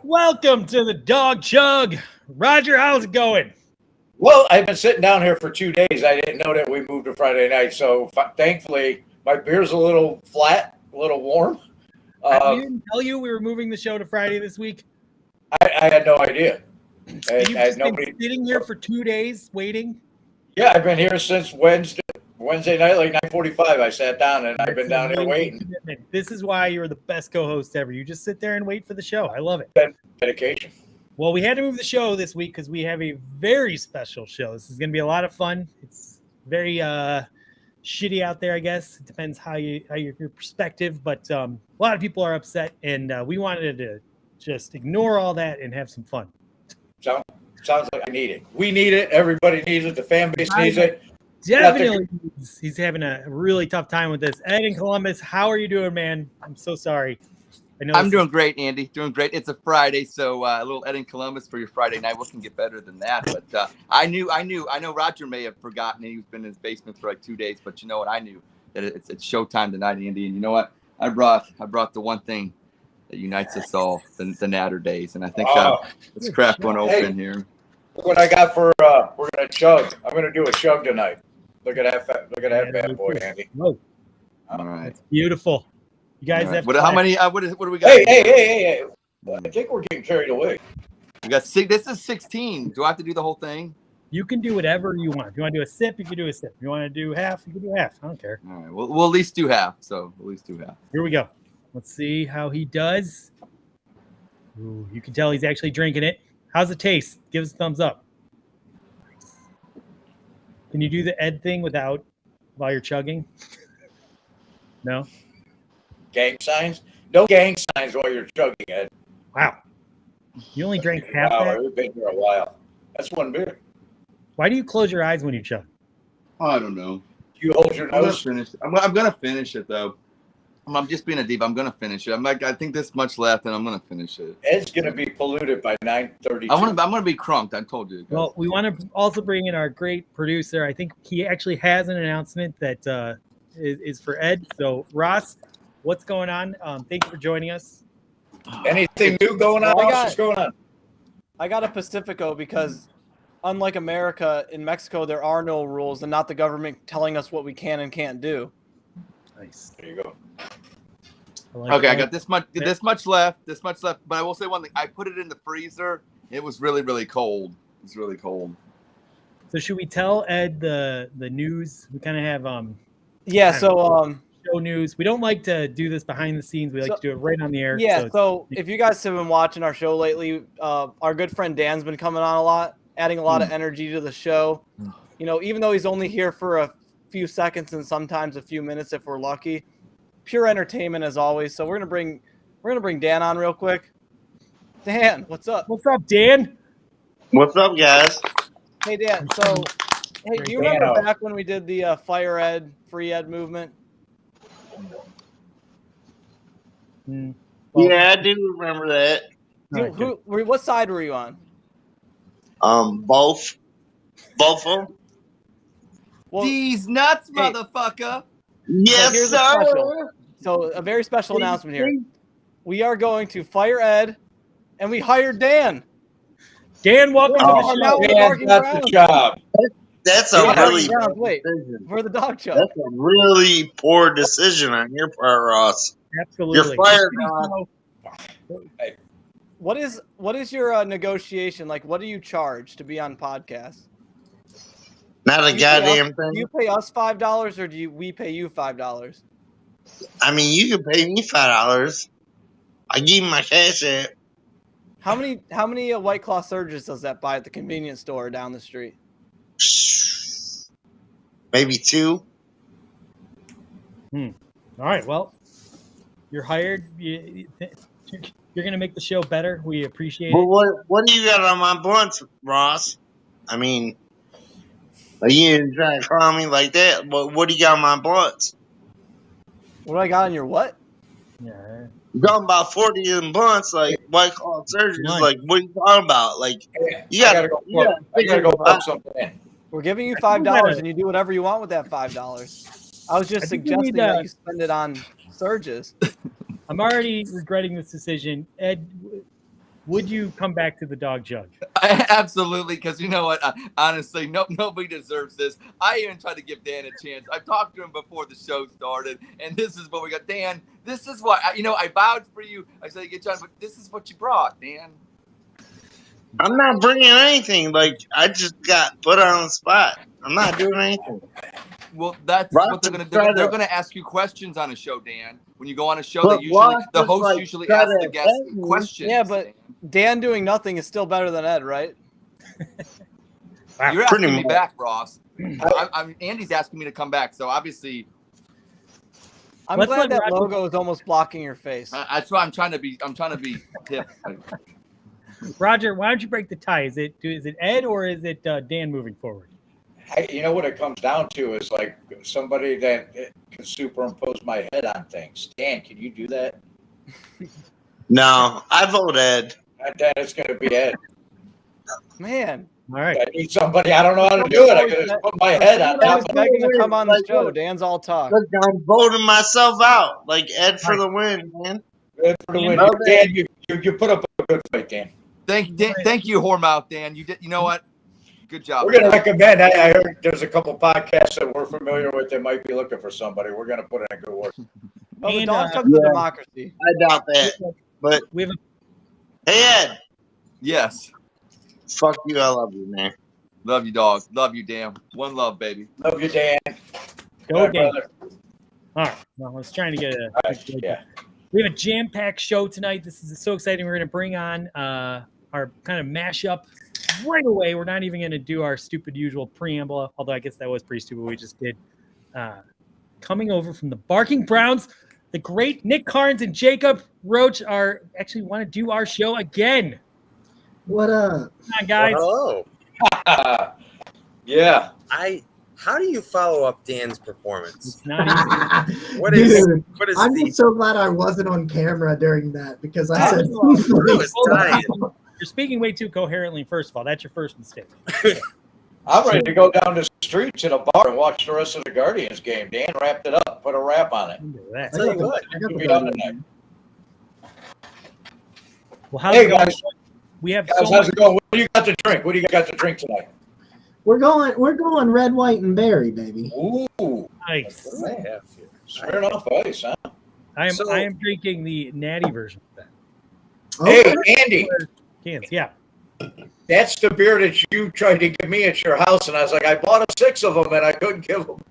Welcome to the Dawg Chug. Roger, how's it going? Well, I've been sitting down here for 2 days. I didn't know that we moved to Friday night. So thankfully, my beer's a little flat, a little warm. I didn't tell you we were moving the show to Friday this week. I had no idea. You've just been sitting here for 2 days waiting? Yeah, I've been here since Wednesday night, like 9:45. I sat down and I've been down here waiting. This is why you're the best co-host ever. You just sit there and wait for the show. I love it. Dedication. Well, we had to move the show this week because we have a very special show. This is going to be a lot of fun. It's very shitty out there, I guess. It depends how your perspective, but a lot of people are upset, and we wanted to just ignore all that and have some fun. Sounds like I need it. We need it. Everybody needs it. The fan base needs it. Definitely. He's having a really tough time with this. Ed in Columbus, how are you doing, man? I'm so sorry. I'm doing great, Andy. Doing great. It's a Friday, so a little Ed in Columbus for your Friday night. What can get better than that? But I know Roger may have forgotten he's been in his basement for like 2 days, but you know what? I knew that it's showtime tonight, Andy. And you know what? I brought the one thing that unites us all, the Natter days. And I think let's crack one open here. Look what I got for we're gonna chug. I'm gonna do a chug tonight. Look at that bad boy, Andy. Whoa. All right. That's beautiful. You guys have how many? What do we got? Hey! I think we're getting carried away. We got six. This is 16. Do I have to do the whole thing? You can do whatever you want. If you want to do a sip, you can do a sip. If you want to do half, you can do half. I don't care. All right. We'll at least do half. So at least do half. Here we go. Let's see how he does. Ooh, you can tell he's actually drinking it. How's it taste? Give us a thumbs up. Can you do the Ed thing while you're chugging? No? Gang signs? No gang signs while you're chugging, Ed. Wow. You only drank half that? We've been here a while. That's one beer. Why do you close your eyes when you chug? Oh, I don't know. Do you hold your nose? I'm gonna finish it though. I'm just being a diva. I'm gonna finish it. I think this much left, and I'm gonna finish it. Ed's gonna be polluted by 9:30. I'm gonna be crunked. I told you. Well, we want to also bring in our great producer. I think he actually has an announcement that is for Ed. So, Ross, what's going on? Thank you for joining us. Anything new going on? What's going on? I got a Pacifico because, unlike America, in Mexico there are no rules and not the government telling us what we can and can't do. Nice. There you go. I got this much left. But I will say one thing. I put it in the freezer. It was really, really cold. It's really cold. So should we tell Ed the news? We kind of have show news. We don't like to do this behind the scenes. We like to do it right on the air. Yeah. So if you guys have been watching our show lately, our good friend Dan's been coming on a lot, adding a lot of energy to the show. You know, even though he's only here for a few seconds and sometimes a few minutes if we're lucky. Pure entertainment as always. So we're gonna bring Dan on real quick. Dan, what's up? What's up, Dan? What's up, guys? Hey, Dan. So, hey, do you remember back when we did the Fire Ed, Free Ed movement? Yeah, I do remember that. What side were you on? Both of them. Well, these nuts, motherfucker. Yes, sir. So a very special announcement here. We are going to Fire Ed, and we hired Dan. Dan, welcome to the show. Dan, that's the job. That's a really decision. For the Dawg Chug. That's a really poor decision on your part, Ross. Absolutely. You're fired, Ross. What is your negotiation like? What do you charge to be on podcasts? Not a goddamn thing. Do you pay us $5 or we pay you $5? I mean, you can pay me $5. I give you my cash app. How many White Claw surges does that buy at the convenience store down the street? Maybe 2. All right. Well, you're hired. You're going to make the show better. We appreciate it. What do you got on my blunts, Ross? I mean, you didn't try to call me like that. What do you got on my blunts? What do I got on your what? Yeah. You're talking about 40 of them blunts, like White Claw surgeries. Like, what are you talking about? Like, I gotta go put something in. We're giving you $5, and you do whatever you want with that $5. I was just suggesting that you spend it on surges. I'm already regretting this decision. Ed, would you come back to the Dawg Chug? Absolutely, because you know what? Honestly, nobody deserves this. I even tried to give Dan a chance. I talked to him before the show started, and this is what we got. Dan, this is what I vouched for you. I said, get John, but this is what you brought, Dan. I'm not bringing anything. Like, I just got put on the spot. I'm not doing anything. Well, that's Ross what they're going to tried do. They're to- going to ask you questions on a show, Dan. When you go on a show, But Ross the was, host like, usually trying asks to the guests beg me. questions. Yeah, but Dan doing nothing is still better than Ed, right? Wow. You're Pretty asking me much. back, Ross. Andy's asking me to come back, so obviously I'm Let's glad let that Roger- logo is almost blocking your face. that's why I'm trying to be hip. Roger, why don't you break the tie? Is it Ed or is it Dan moving forward? You know what it comes down to is like somebody that can superimpose my head on things. Dan, can you do that? No, I vote Ed. Then it's going to be Ed. Man, All right. I need somebody. I don't know how to do it. I got to put my head on I was top of begging to come on the Like, show. look. Dan's all talk. Look, I'm voting myself out. Like Ed for the win, man. it. For the win. Okay. Dan, you put up a good fight, Dan. Thank you, whoremouth Dan. You did. You know what? Good job. We're going to recommend. I heard there's a couple podcasts that we're familiar with that might be looking for somebody. We're going to put in a good word. Well, the And, Dawg Chug's a yeah. democracy. I doubt that. But We have hey, Ed, Yes. fuck you. I love you, man. Love you, dog. Love you, Dan. One love, baby. Love you, Dan. go Bye, Dan. brother. All right. Well, I was trying to get a. Yeah. We have a jam-packed show tonight. This is so exciting. We're going to bring on our kind of mashup right away. We're not even going to do our stupid usual preamble, although I guess that was pretty stupid. We just did. Coming over from the Barking Browns, the great Nick Carnes and Jacob Roach are actually want to do our show again. What up? Come on, guys. Well, hello. Yeah. How do you follow up Dan's performance? It's not easy. What is Dude, what is I'm the just so glad I wasn't on camera during that because I said I was dying. You're speaking way too coherently, first of all. That's your first mistake. I'm ready to go down the streets in a bar and watch the rest of the Guardians game. Dan wrapped it up, put a wrap on it. Look at that. Tell you what, I got We'll the be on tonight. Well, how's Hey, it going? guys. We have Guys, so how's much. it going? What do you got to drink? What do you got to drink tonight? We're going red, white, and berry, baby. Ooh, Nice. what do I have here? Smirnoff Ice, huh? I So- am drinking the natty version of that. Hey, Andy, Cans, yeah. that's the beer that you tried to give me at your house, and I was like, I bought 6 of them, and I couldn't give them.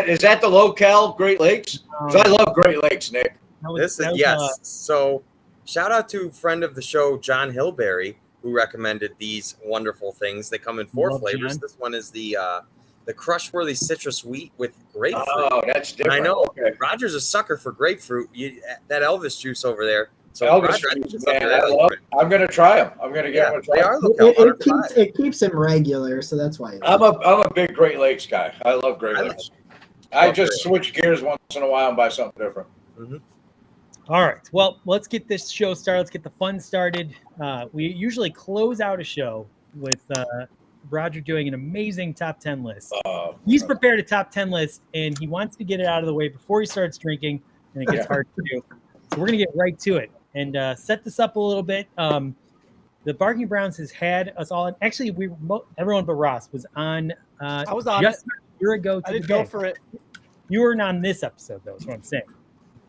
Is that the local Great Lakes? 'Cause I love Great Lakes, Nick. That was- This that is was, yes. So shout out to friend of the show, John Hilberry, who recommended these wonderful things. They come in 4 Love flavors. John. This one is the Crushworthy Citrus Wheat with grapefruit. Oh, that's different. I know. Okay. Roger's a sucker for grapefruit. That Elvis juice over there. So Elvis Roger, I think juice, it's up man, your I alley. love. I'm gonna try them. I'm gonna get Yeah, them a try. they are local. It keeps him regular, so that's why. I'm a big Great Lakes guy. I love Great I Lakes. I love just Great switch gears once in a while and buy something different. All right. Well, let's get this show started. Let's get the fun started. We usually close out a show with Roger doing an amazing top 10 list. He's prepared a top 10 list, and he wants to get it out of the way before he starts drinking, and it gets hard to do. So we're going to get right to it and set this up a little bit. The Barking Browns has had us all. Actually, everyone but Ross was on. I was on just it. a year ago. I didn't go for it. You weren't on this episode, though. Is what I'm saying.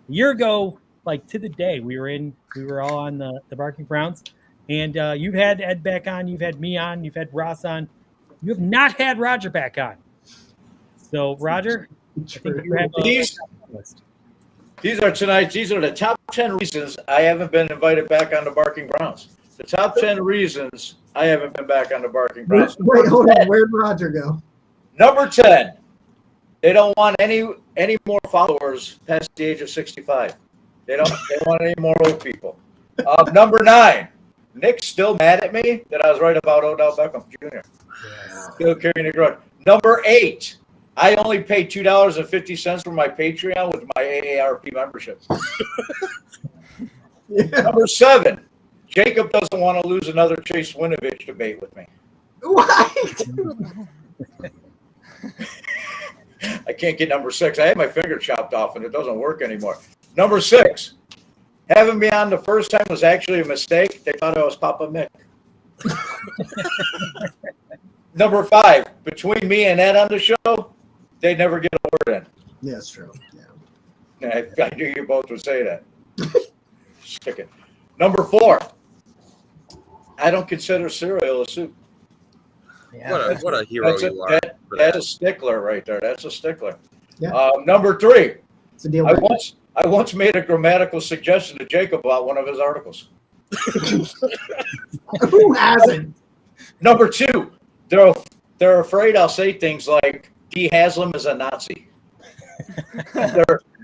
A year ago, like to the day, we were all on the Barking Browns, and you've had Ed back on, you've had me on, you've had Ross on. You have not had Roger back on. So, Roger, I think you have These- a list. These are the top 10 reasons I haven't been invited back on the Barking Browns. The top 10 reasons I haven't been back on the Barking Browns. Wait, hold on. Where'd Roger go? Number 10, they don't want any more followers past the age of 65. They want any more old people. Number 9, Nick's still mad at me that I was right about Odell Beckham Jr. Still carrying the grudge. Number 8, I only pay $2.50 for my Patreon with my AARP membership. Number 7, Jacob doesn't want to lose another Chase Winovich debate with me. What? I can't get number 6. I had my finger chopped off and it doesn't work anymore. Number 6, Having me on the first time was actually a mistake. They thought I was Papa Mick. Number 5, between me and Ed on the show, they never get a word in. Yeah, that's true. Yeah. I knew you both would say that. Stick it. Number 4, I don't consider cereal a soup. Yeah. What a hero you are. That's a stickler right there. That's a stickler. Yeah. Number 3, It's a deal I breaker. once made a grammatical suggestion to Jacob about one of his articles. Who hasn't? Number 2, they're afraid I'll say things like Dee Haslam is a Nazi.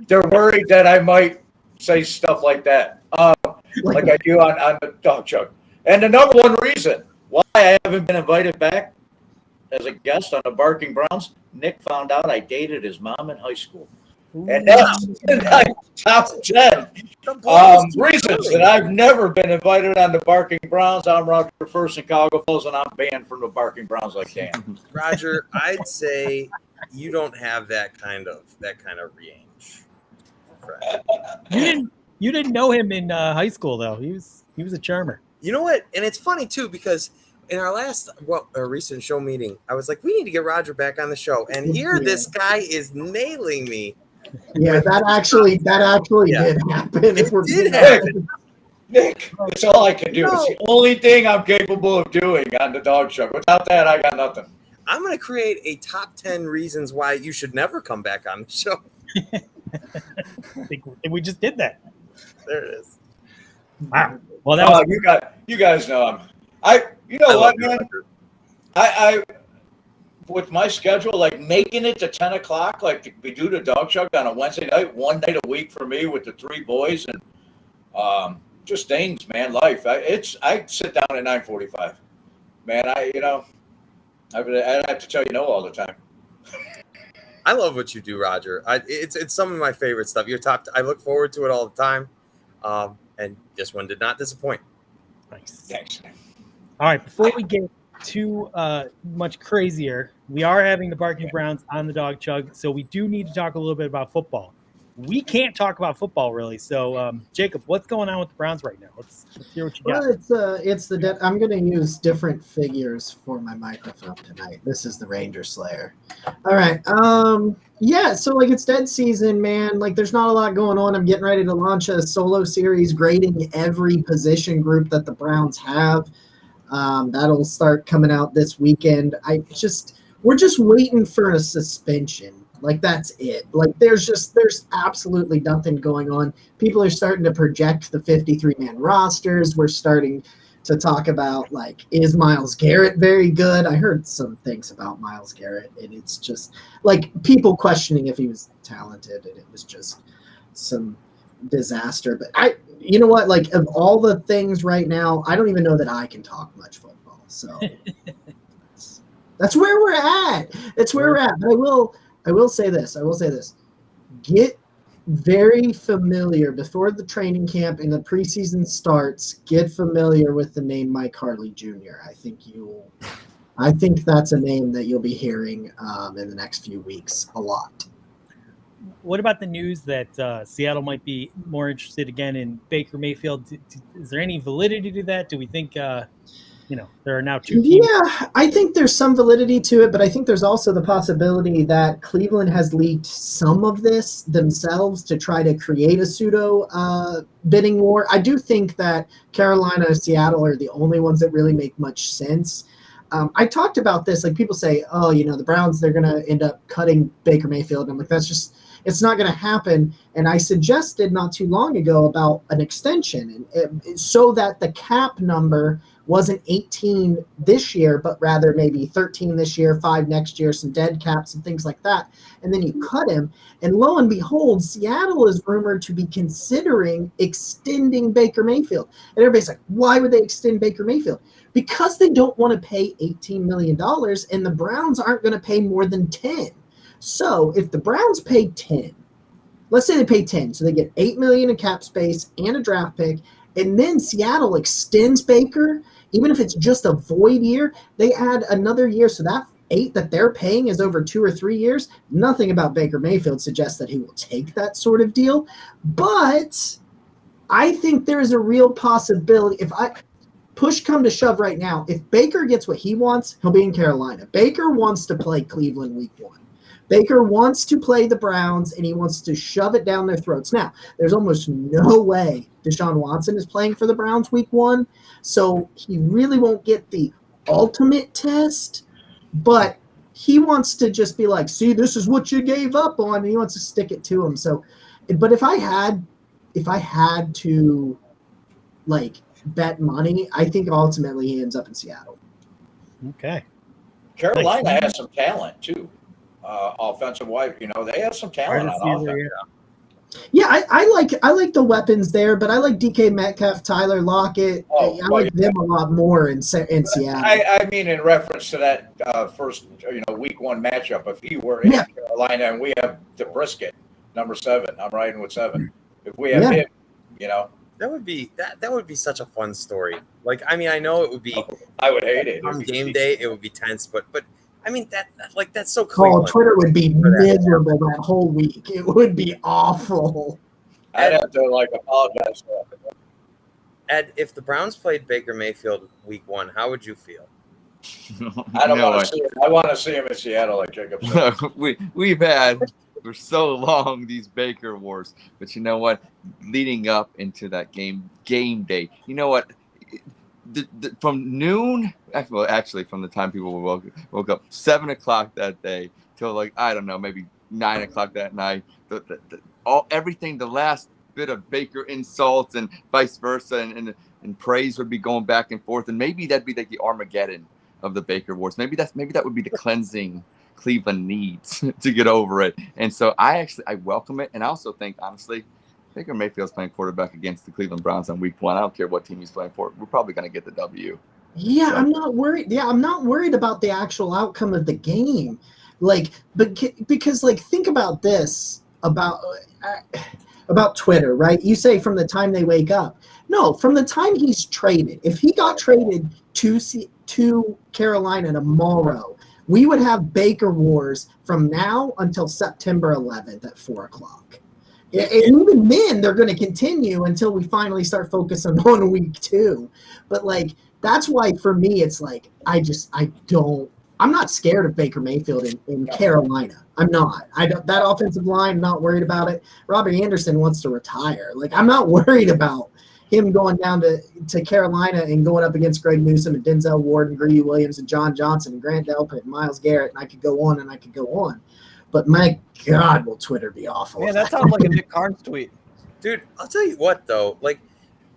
they're worried that I might say stuff like that, like I do on the Dawg Chug. And the number 1 reason why I haven't been invited back as a guest on the Barking Browns, Nick found out I dated his mom in high school. And that's in my top 10 reasons that I've never been invited on the Barking Browns. I'm Roger First in Cuyahoga Falls, and I'm banned from the Barking Browns like Dan. Roger, I'd say you don't have that kind of range. You didn't know him in high school though. He was a charmer. You know what? And it's funny too because in our last recent show meeting, I was like, we need to get Roger back on the show, and here this guy is nailing me. Yeah, that actually did happen. It did happen. Nick, that's all I can do. It's the only thing I'm capable of doing on the Dawg Chug. Without that, I got nothing. I'm going to create a top 10 reasons why you should never come back on the show. I think we just did that. There it is. Wow. Well, that was you guys know him. You know what, man? I with my schedule, like making it to 10 o'clock, like we do the Dawg Chug on a Wednesday night, one night a week for me with the 3 boys, and just things, man. Life. I sit down at 9:45. Man, I'd have to tell you no all the time. I love what you do, Roger. It's some of my favorite stuff. I look forward to it all the time, and this one did not disappoint. nice. Thanks. All right, before we get too much crazier, we are having the Barking Browns on the Dawg Chug, so we do need to talk a little bit about football. We can't talk about football really, so Jacob, what's going on with the Browns right now? Let's hear what you got. Well, I'm going to use different figures for my microphone tonight. This is the Ranger Slayer. All right. Yeah, so like it's dead season, man. Like there's not a lot going on. I'm getting ready to launch a solo series grading every position group that the Browns have. That'll start coming out this weekend. We're just waiting for a suspension. Like that's it. Like there's absolutely nothing going on. People are starting to project the 53-man rosters. We're starting to talk about like, is Myles Garrett very good? I heard some things about Myles Garrett, and it's just like people questioning if he was talented, and it was just some disaster. But you know what? Like of all the things right now, I don't even know that I can talk much football. So that's where we're at. That's where we're at. But I will say this. Get very familiar before the training camp and the preseason starts. Get familiar with the name Mike Harley Jr. I think that's a name that you'll be hearing in the next few weeks a lot. What about the news that Seattle might be more interested again in Baker Mayfield? Is there any validity to that? Do we think there are now 2 teams? Yeah, I think there's some validity to it, but I think there's also the possibility that Cleveland has leaked some of this themselves to try to create a pseudo bidding war. I do think that Carolina and Seattle are the only ones that really make much sense. I talked about this. Like people say, the Browns, they're going to end up cutting Baker Mayfield. I'm like, it's not going to happen. And I suggested not too long ago about an extension so that the cap number wasn't 18 this year, but rather maybe 13 this year, 5 next year, some dead caps and things like that. And then you cut him. And lo and behold, Seattle is rumored to be considering extending Baker Mayfield. And everybody's like, why would they extend Baker Mayfield? Because they don't want to pay $18 million, and the Browns aren't going to pay more than 10. So if the Browns pay 10, let's say they pay 10, so they get $8 million in cap space and a draft pick, and then Seattle extends Baker, even if it's just a void year, they add another year. So that 8 that they're paying is over 2 or 3 years. Nothing about Baker Mayfield suggests that he will take that sort of deal. But I think there is a real possibility. If push come to shove right now, if Baker gets what he wants, he'll be in Carolina. Baker wants to play Cleveland week 1. Baker wants to play the Browns, and he wants to shove it down their throats. Now, there's almost no way Deshaun Watson is playing for the Browns week 1, so he really won't get the ultimate test, but he wants to just be like, see, this is what you gave up on, and he wants to stick it to him. So, but if I had to, like, bet money, I think ultimately he ends up in Seattle. Okay. Carolina has some talent too. Offensive wise, they have some talent on offense. Yeah, I like the weapons there, but I like DK Metcalf, Tyler Lockett. I like them a lot more in Seattle. I mean, in reference to that first, week 1 matchup, if he were in Carolina and we have the brisket, number 7, I'm riding with 7. If we have him, that would be such a fun story. Like, I mean, I know it would be. I would hate it. On game day, it would be tense, but I mean that's so cool. Twitter would be miserable that whole week. It would be awful. I'd have to apologize for that. Ed, if the Browns played Baker Mayfield week 1, how would you feel? I don't want to see him. I want to see him in Seattle, like Jacob said. We've had for so long these Baker wars, but you know what? Leading up into that game day, you know what? From noon, well, actually, from the time people woke up 7 o'clock that day till I don't know, maybe 9 o'clock that night. Everything, the last bit of Baker insults and vice versa, and praise would be going back and forth, and maybe that'd be like the Armageddon of the Baker wars. Maybe that would be the cleansing Cleveland needs to get over it. And so I welcome it, and I also think honestly, Baker Mayfield's playing quarterback against the Cleveland Browns on week 1. I don't care what team he's playing for. We're probably going to get the W. Yeah, so. I'm not worried. Yeah, I'm not worried about the actual outcome of the game. Because think about this about Twitter, right? You say from the time they wake up. No, from the time he's traded. If he got traded to Carolina tomorrow, we would have Baker wars from now until September 11th at 4:00. And even then, they're going to continue until we finally start focusing on week 2. But that's why for me, it's I'm not scared of Baker Mayfield in Carolina. I'm not. That offensive line, not worried about it. Robbie Anderson wants to retire. I'm not worried about him going down to Carolina and going up against Greg Newsome and Denzel Ward and Greedy Williams and John Johnson and Grant Delpit and Myles Garrett, and I could go on and I could go on. But my God, will Twitter be awful? Yeah, that sounds like a Nick Carnes tweet. Dude, I'll tell you what, though.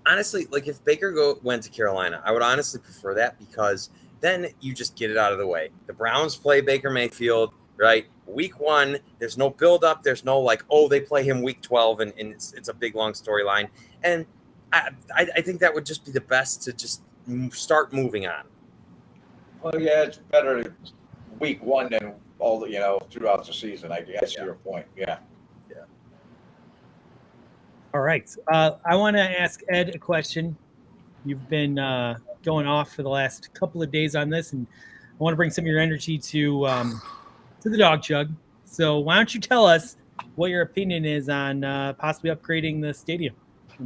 Honestly, if Baker went to Carolina, I would honestly prefer that because then you just get it out of the way. The Browns play Baker Mayfield, right? Week 1, there's no build-up. There's no they play him week 12, and it's a big, long storyline. And I think that would just be the best to just start moving on. Well, yeah, it's better week 1 than all throughout the season. I guess your point. Yeah. All right. I want to ask Ed a question. You've been going off for the last couple of days on this, and I want to bring some of your energy to the Dawg Chug. So why don't you tell us what your opinion is on possibly upgrading the stadium?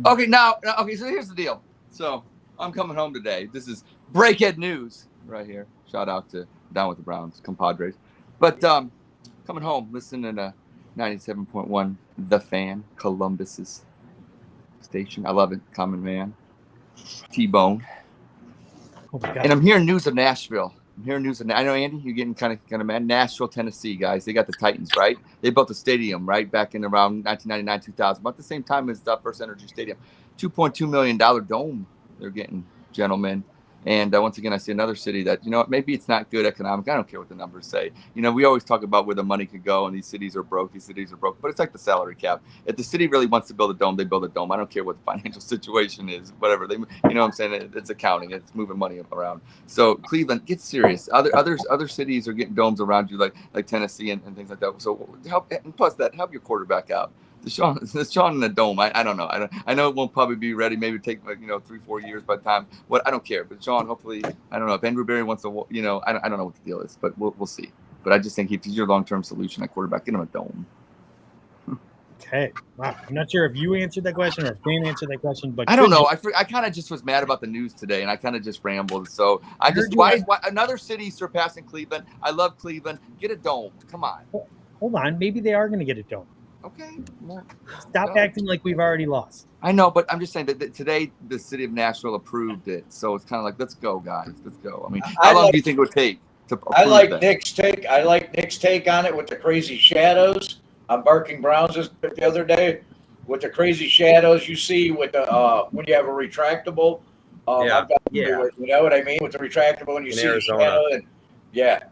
Okay, so here's the deal. So I'm coming home today. This is breakhead news right here. Shout out to Down with the Browns, compadres. But coming home, listening to 97.1 The Fan, Columbus's station. I love it. Common Man. T-Bone. Oh my God. And I'm hearing news of Nashville. I know, Andy, you're getting kind of mad. Nashville, Tennessee, guys. They got the Titans, right? They built a stadium, right, back in around 1999, 2000, about the same time as the First Energy Stadium. $2.2 million dome they're getting, gentlemen. And once again, I see another city that, maybe it's not good economic. I don't care what the numbers say. We always talk about where the money could go, and these cities are broke. But it's like the salary cap. If the city really wants to build a dome, they build a dome. I don't care what the financial situation is, whatever. What I'm saying? It's accounting. It's moving money around. So Cleveland, get serious. Other cities are getting domes around you, like Tennessee and things like that. So help your quarterback out. Deshaun in the dome. I don't know. I know it won't probably be ready. Maybe take 3-4 years by the time. I don't care. But Deshaun, hopefully, I don't know if Andrew Berry wants to. I don't know what the deal is, but we'll see. But I just think if he's your long-term solution at quarterback, get him a dome. Okay. Wow. I'm not sure if you answered that question or if Dan answered that question, but I don't know. I kind of just was mad about the news today, and I kind of just rambled. So I just why another city surpassing Cleveland? I love Cleveland. Get a dome. Come on. Hold on. Maybe they are going to get a dome. Okay. Stop acting like we've already lost. I know, but I'm just saying that today the city of Nashville approved it, so it's kind of like, let's go, guys, let's go. I mean, how long do you think it would take to approve I like that? Nick's take. I like Nick's take on it with the crazy shadows. I'm barking Browns the other day with the crazy shadows you see with the when you have a retractable. Yeah. You know what I mean with the retractable when you see Arizona. a shadow. And yeah,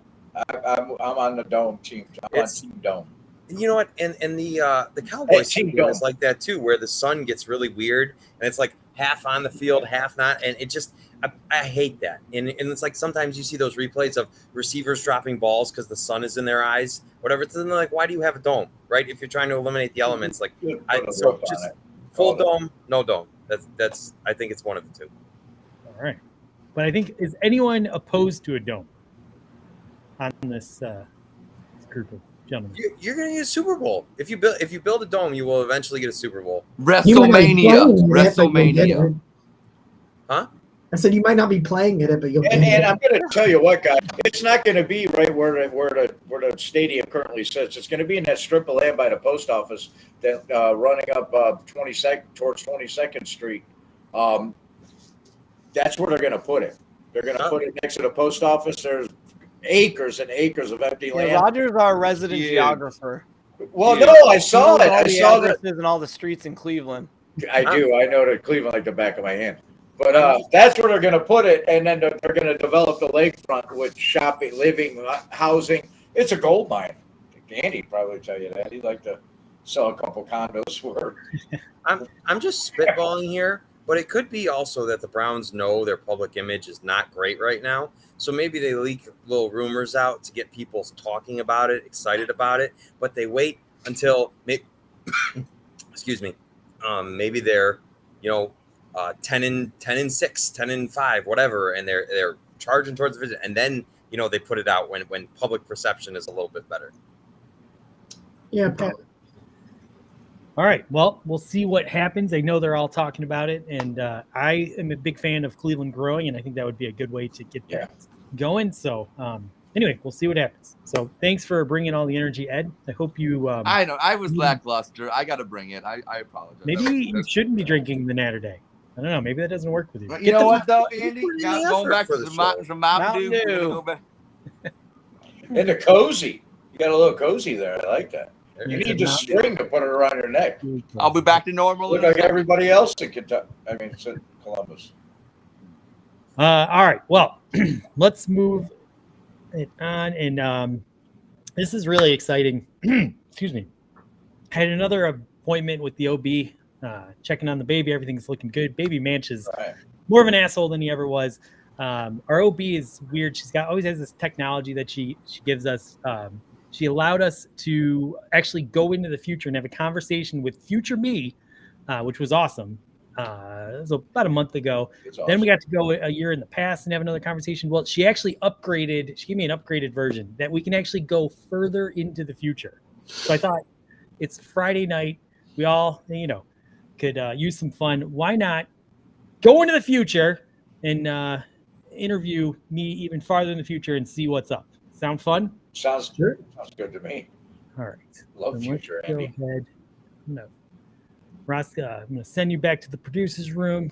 I'm on the dome team. I'm on Team Dome. You know what? And the Cowboys team is like that too, where the sun gets really weird and it's like half on the field, half not, and it just I hate that. And it's like sometimes you see those replays of receivers dropping balls because the sun is in their eyes, whatever. It's like, why do you have a dome, right? If you're trying to eliminate the elements, like just full dome, no dome. That's I think it's one of the two. All right, but I think is anyone opposed to a dome on this group of gentlemen? You're going to get a Super Bowl. If you build a dome, you will eventually get a Super Bowl. WrestleMania. Huh? I said you might not be playing it, but you'll. And I'm going to tell you what, guys. It's not going to be right where the stadium currently sits. It's going to be in that strip of land by the post office that running up 22nd towards 22nd Street. That's where they're going to put it. They're going to put it next to the post office. There's acres and acres of empty land. Roger's our resident geographer. Well, no, I saw it. I saw that and all the streets in Cleveland. I do. I know the Cleveland like the back of my hand. But that's where they're going to put it, and then they're going to develop the lakefront with shopping, living, housing. It's a gold mine. Andy probably tell you that. He'd like to sell a couple condos for. I'm just spitballing here, but it could be also that the Browns know their public image is not great right now, so maybe they leak little rumors out to get people talking about it, excited about it, but they wait until excuse me, maybe they're 10-6, 10-5, whatever, and they're charging towards the vision, and then they put it out when public perception is a little bit better. Yeah, probably. All right. Well, we'll see what happens. I know they're all talking about it, and I am a big fan of Cleveland growing, and I think that would be a good way to get that going. So, anyway, we'll see what happens. So, thanks for bringing all the energy, Ed. I hope you. I know I was lackluster. I got to bring it. I apologize. Maybe you shouldn't be drinking the Natter Day. I don't know. Maybe that doesn't work with you. You know what, though, Andy? Going back to some Mountain Dew. And the cozy. You got a little cozy there. I like that. You need just string to put it around your neck. I'll be back to normal. Look like everybody else in Kentucky. I mean, it's in Columbus. All right. Well, let's move it on. And this is really exciting. Excuse me. Had another appointment with the OB, checking on the baby. Everything's looking good. Baby Manch is more of an asshole than he ever was. Our OB is weird. She's always has this technology that she gives us. She allowed us to actually go into the future and have a conversation with future me, which was awesome. It was about a month ago. Awesome. Then we got to go a year in the past and have another conversation. Well, she actually upgraded. She gave me an upgraded version that we can actually go further into the future. So I thought it's Friday night. We all, could use some fun. Why not go into the future and interview me even farther in the future and see what's up? Sound fun? Sounds good. Sounds good to me. All right. Love future, Andy. Go ahead. Rosca, I'm going to send you back to the producer's room.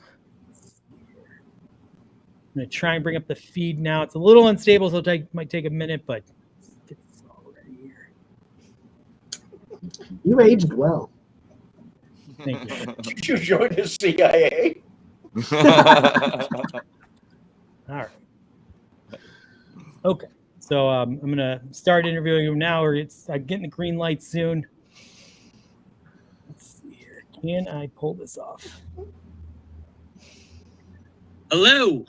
I'm going to try and bring up the feed now. It's a little unstable, so it might take a minute, but let's get this all ready here. You aged well. Thank you. Did you join the CIA? All right. Okay. So I'm going to start interviewing him now, or I'm getting the green light soon. Let's see here. Can I pull this off? Hello.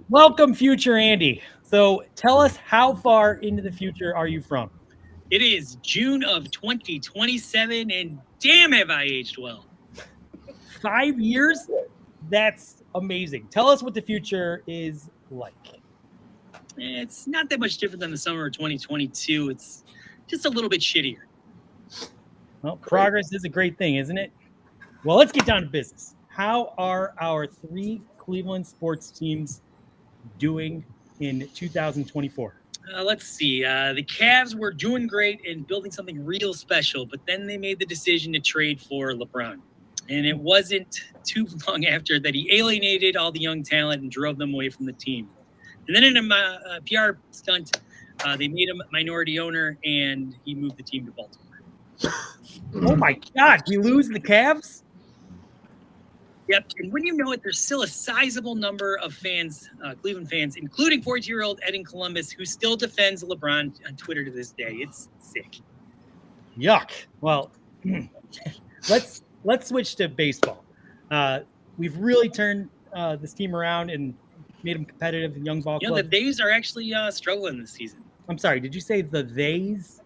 Welcome, future Andy. So tell us, how far into the future are you from? It is June of 2027, and damn, have I aged well. 5 years? That's amazing. Tell us what the future is like. It's not that much different than the summer of 2022. It's just a little bit shittier. Well, progress is a great thing, isn't it? Well, let's get down to business. How are our 3 Cleveland sports teams doing in 2024? Let's see. The Cavs were doing great and building something real special, but then they made the decision to trade for LeBron. And it wasn't too long after that he alienated all the young talent and drove them away from the team. And then in a PR stunt, they made him a minority owner, and he moved the team to Baltimore. Oh my God, we lose the Cavs? Yep, and when you know it, there's still a sizable number of fans, Cleveland fans, including 42-year-old Ed in Columbus, who still defends LeBron on Twitter to this day. It's sick. Yuck. Well, let's switch to baseball. We've really turned this team around and made them competitive in young ball club. The Days are actually struggling this season. I'm sorry, did you say the Days?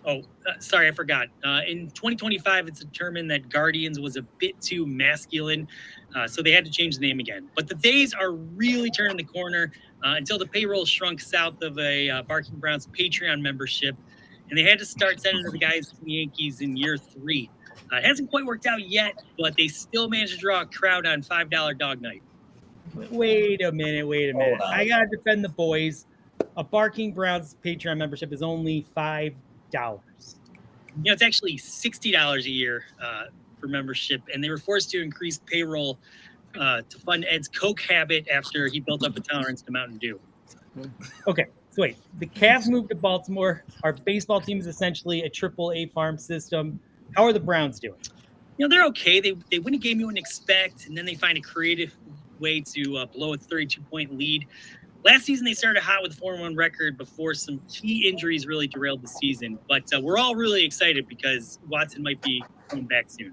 Oh, sorry, I forgot. In 2025, it's determined that Guardians was a bit too masculine, so they had to change the name again. But the Days are really turning the corner until the payroll shrunk south of a Barking Browns Patreon membership, and they had to start sending the guys to the Yankees in year 3. It hasn't quite worked out yet, but they still managed to draw a crowd on $5 dog night. Wait a minute. I got to defend the boys. A Barking Browns Patreon membership is only $5. It's actually $60 a year for membership, and they were forced to increase payroll to fund Ed's coke habit after he built up a tolerance to Mountain Dew. Okay, so wait. The Cavs moved to Baltimore. Our baseball team is essentially a AAA farm system. How are the Browns doing? They're okay. They win a game you wouldn't expect, and then they find a creative way to blow a 32-point lead. Last season, they started hot with a 4-1 record before some key injuries really derailed the season. But we're all really excited because Watson might be coming back soon.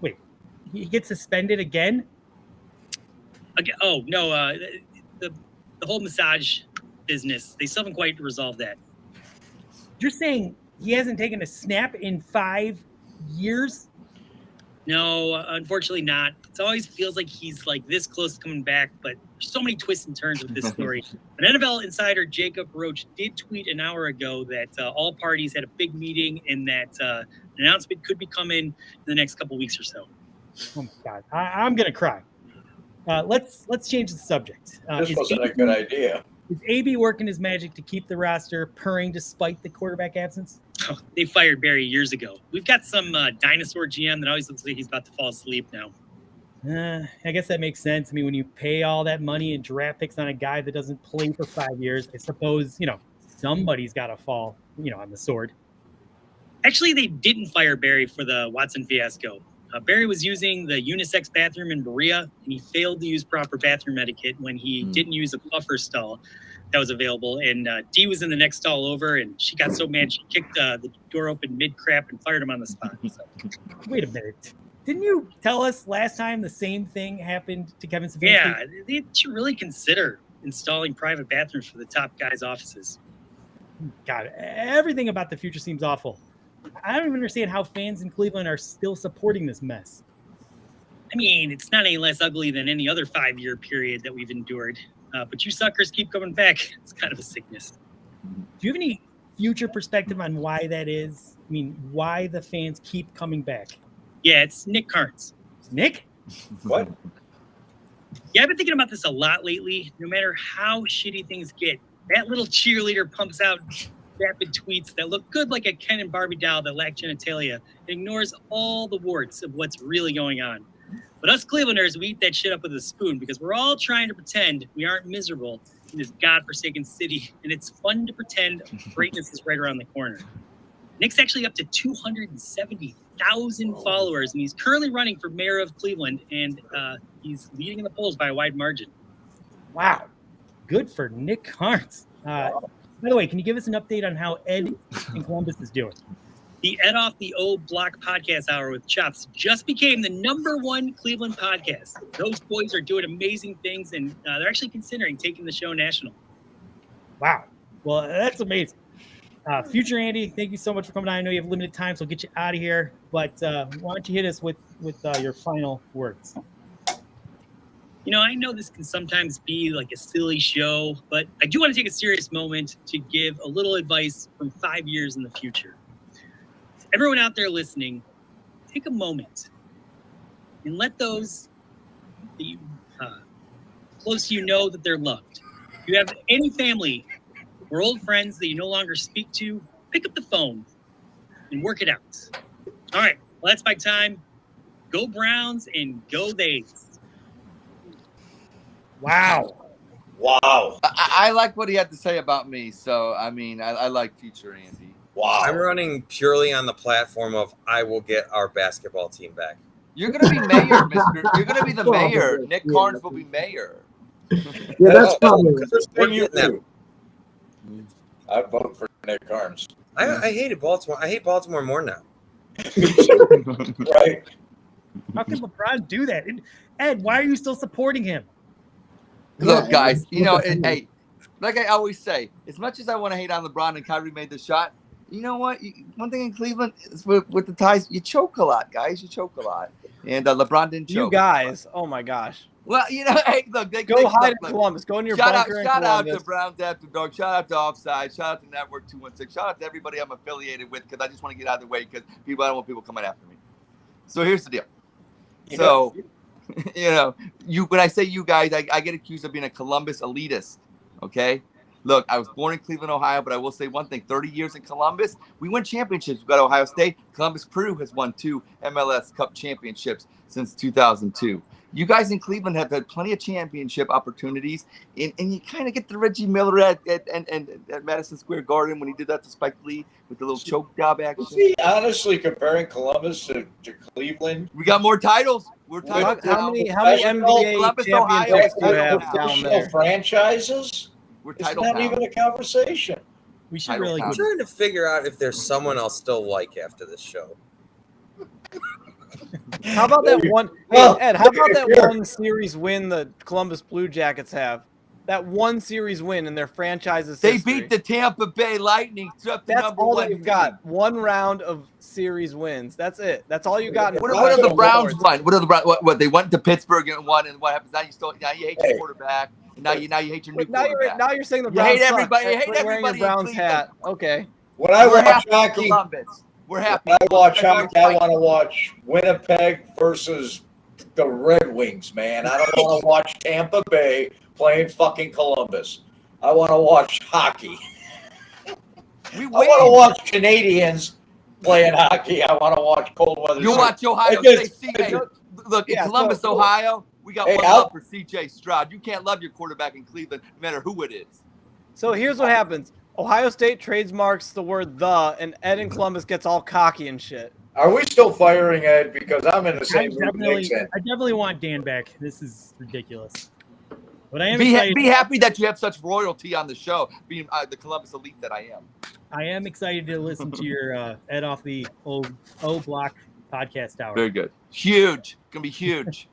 Wait, he gets suspended again? Oh, no. The whole massage business, they still haven't quite resolved that. You're saying he hasn't taken a snap in 5 years? No, unfortunately not. It always feels like he's like this close to coming back, but there's so many twists and turns with this story. An NFL insider, Jacob Roach, did tweet an hour ago that all parties had a big meeting and that an announcement could be coming in the next couple weeks or so. Oh my God, I'm gonna cry. Let's change the subject. This wasn't a good idea. Is AB working his magic to keep the roster purring despite the quarterback absence? Oh, they fired Barry years ago. We've got some dinosaur GM that always looks like he's about to fall asleep now. I guess that makes sense. I mean, when you pay all that money and draft picks on a guy that doesn't play for 5 years, I suppose, somebody's got to fall, on the sword. Actually, they didn't fire Barry for the Watson fiasco. Barry was using the unisex bathroom in Berea, and he failed to use proper bathroom etiquette when he didn't use a buffer stall that was available. And Dee was in the next stall over, and she got so mad she kicked the door open mid-crap and fired him on the spot. So. Wait a minute. Didn't you tell us last time the same thing happened to Kevin Stefanski? Yeah, they should really consider installing private bathrooms for the top guys' offices. God, everything about the future seems awful. I don't even understand how fans in Cleveland are still supporting this mess. I mean, it's not any less ugly than any other 5-year period that we've endured. But you suckers keep coming back. It's kind of a sickness. Do you have any future perspective on why that is? I mean, why the fans keep coming back? Yeah, it's Nick Carnes. Nick? What? Yeah, I've been thinking about this a lot lately. No matter how shitty things get, that little cheerleader pumps out rapid tweets that look good like a Ken and Barbie doll that lack genitalia and ignores all the warts of what's really going on. But us Clevelanders, we eat that shit up with a spoon because we're all trying to pretend we aren't miserable in this godforsaken city, and it's fun to pretend greatness is right around the corner. Nick's actually up to 270,000 followers, and he's currently running for mayor of Cleveland, and he's leading in the polls by a wide margin. Wow. Good for Nick Carnes. By the way, can you give us an update on how Ed in Columbus is doing? The Ed Off the O Block podcast hour with Chops just became the #1 Cleveland podcast. Those boys are doing amazing things, and they're actually considering taking the show national. Wow. Well, that's amazing. Future Andy, thank you so much for coming on. I know you have limited time, so I'll get you out of here. But why don't you hit us with your final words? I know this can sometimes be like a silly show, but I do want to take a serious moment to give a little advice from 5 years in the future. everyone out there listening, take a moment and let those that you, close to you know that they're loved. If you have any family or old friends that you no longer speak to, pick up the phone and work it out. All right, well, that's my time. Go Browns and go Days. Wow. Wow. I like what he had to say about me. So, I mean, I like future Andy. Wow. I'm running purely on the platform of I will get our basketball team back. You're going to be mayor, mister. You're going to be the mayor. Nick Carnes will be mayor. Yeah, that's probably because we're getting that. I vote for Nick Carnes. I hated Baltimore. I hate Baltimore more now. Right. How can LeBron do that? And Ed, why are you still supporting him? Look, Yeah, guys, you know, what the hell? hey, like I always say, as much as I want to hate on LeBron and Kyrie made the shot, you know what? One thing in Cleveland is with the ties, you choke a lot, guys. You choke a lot. And LeBron didn't choke. You guys, oh my gosh. Well, you know, hey, look. Go hide in Columbus. Go in your bunker in Shout out Columbus. to Browns After Dark. Shout out to Offside. Shout out to Network 216. Shout out to everybody I'm affiliated with because I just want to get out of the way because I don't want people coming after me. So here's the deal. So, you know, when I say you guys, I get accused of being a Columbus elitist. Okay. Look, I was born in Cleveland, Ohio, but I will say one thing. 30 years in Columbus, we won championships. We got Ohio State. Columbus Crew has won 2 MLS Cup championships since 2002. You guys in Cleveland have had plenty of championship opportunities, and you kind of get the Reggie Miller at Madison Square Garden when he did that to Spike Lee with the little choke job action. See, honestly, comparing Columbus to Cleveland, We got more titles. We're titles How now. many Professional NBA Columbus, Ohio, championships do you title have now. down professional there? franchises, We're it's title not town. even a conversation. We should Title really town. I'm trying to figure out if there's someone I'll still like after this show. How about that one? Well, Hey, Ed, how about that here. one series win the Columbus Blue Jackets have? That one series win in their franchise's They history. beat the Tampa Bay Lightning. Swept the That's number all one they've team. got. One round of series wins. That's it. That's all you got. In What What are the What Browns won? What are the Browns? What they went to Pittsburgh and won, and what happens now? You hate your quarterback. And now you hate your new Now quarterback. you're saying the You Browns hate suck. everybody. You hate Wearing everybody your in Browns Cleveland. hat. Okay. When I We're watch happy with hockey, Columbus. We're happy. when I watch hockey, I Fight. want to watch Winnipeg versus the Red Wings, man. I don't want to watch Tampa Bay playing fucking Columbus. I want to watch hockey. We I want to win. watch Canadians playing hockey. I want to watch cold weather. You watch Ohio I just- State. I just- Look, in Yeah, Columbus, so- Ohio, we got Hey, one I'll- love for C.J. Stroud. You can't love your quarterback in Cleveland, no matter who it is. So here's what happens. Ohio State trademarks the word "the," and Ed in Columbus gets all cocky and shit. Are we still firing Ed? Because I'm in the same mood Nick's in. I definitely want Dan back. This is ridiculous. But I am Be excited. happy that you have such royalty on the show, being the Columbus elite that I am. I am excited to listen to your Ed off the O Block podcast hour. Very good. Huge. Gonna be huge.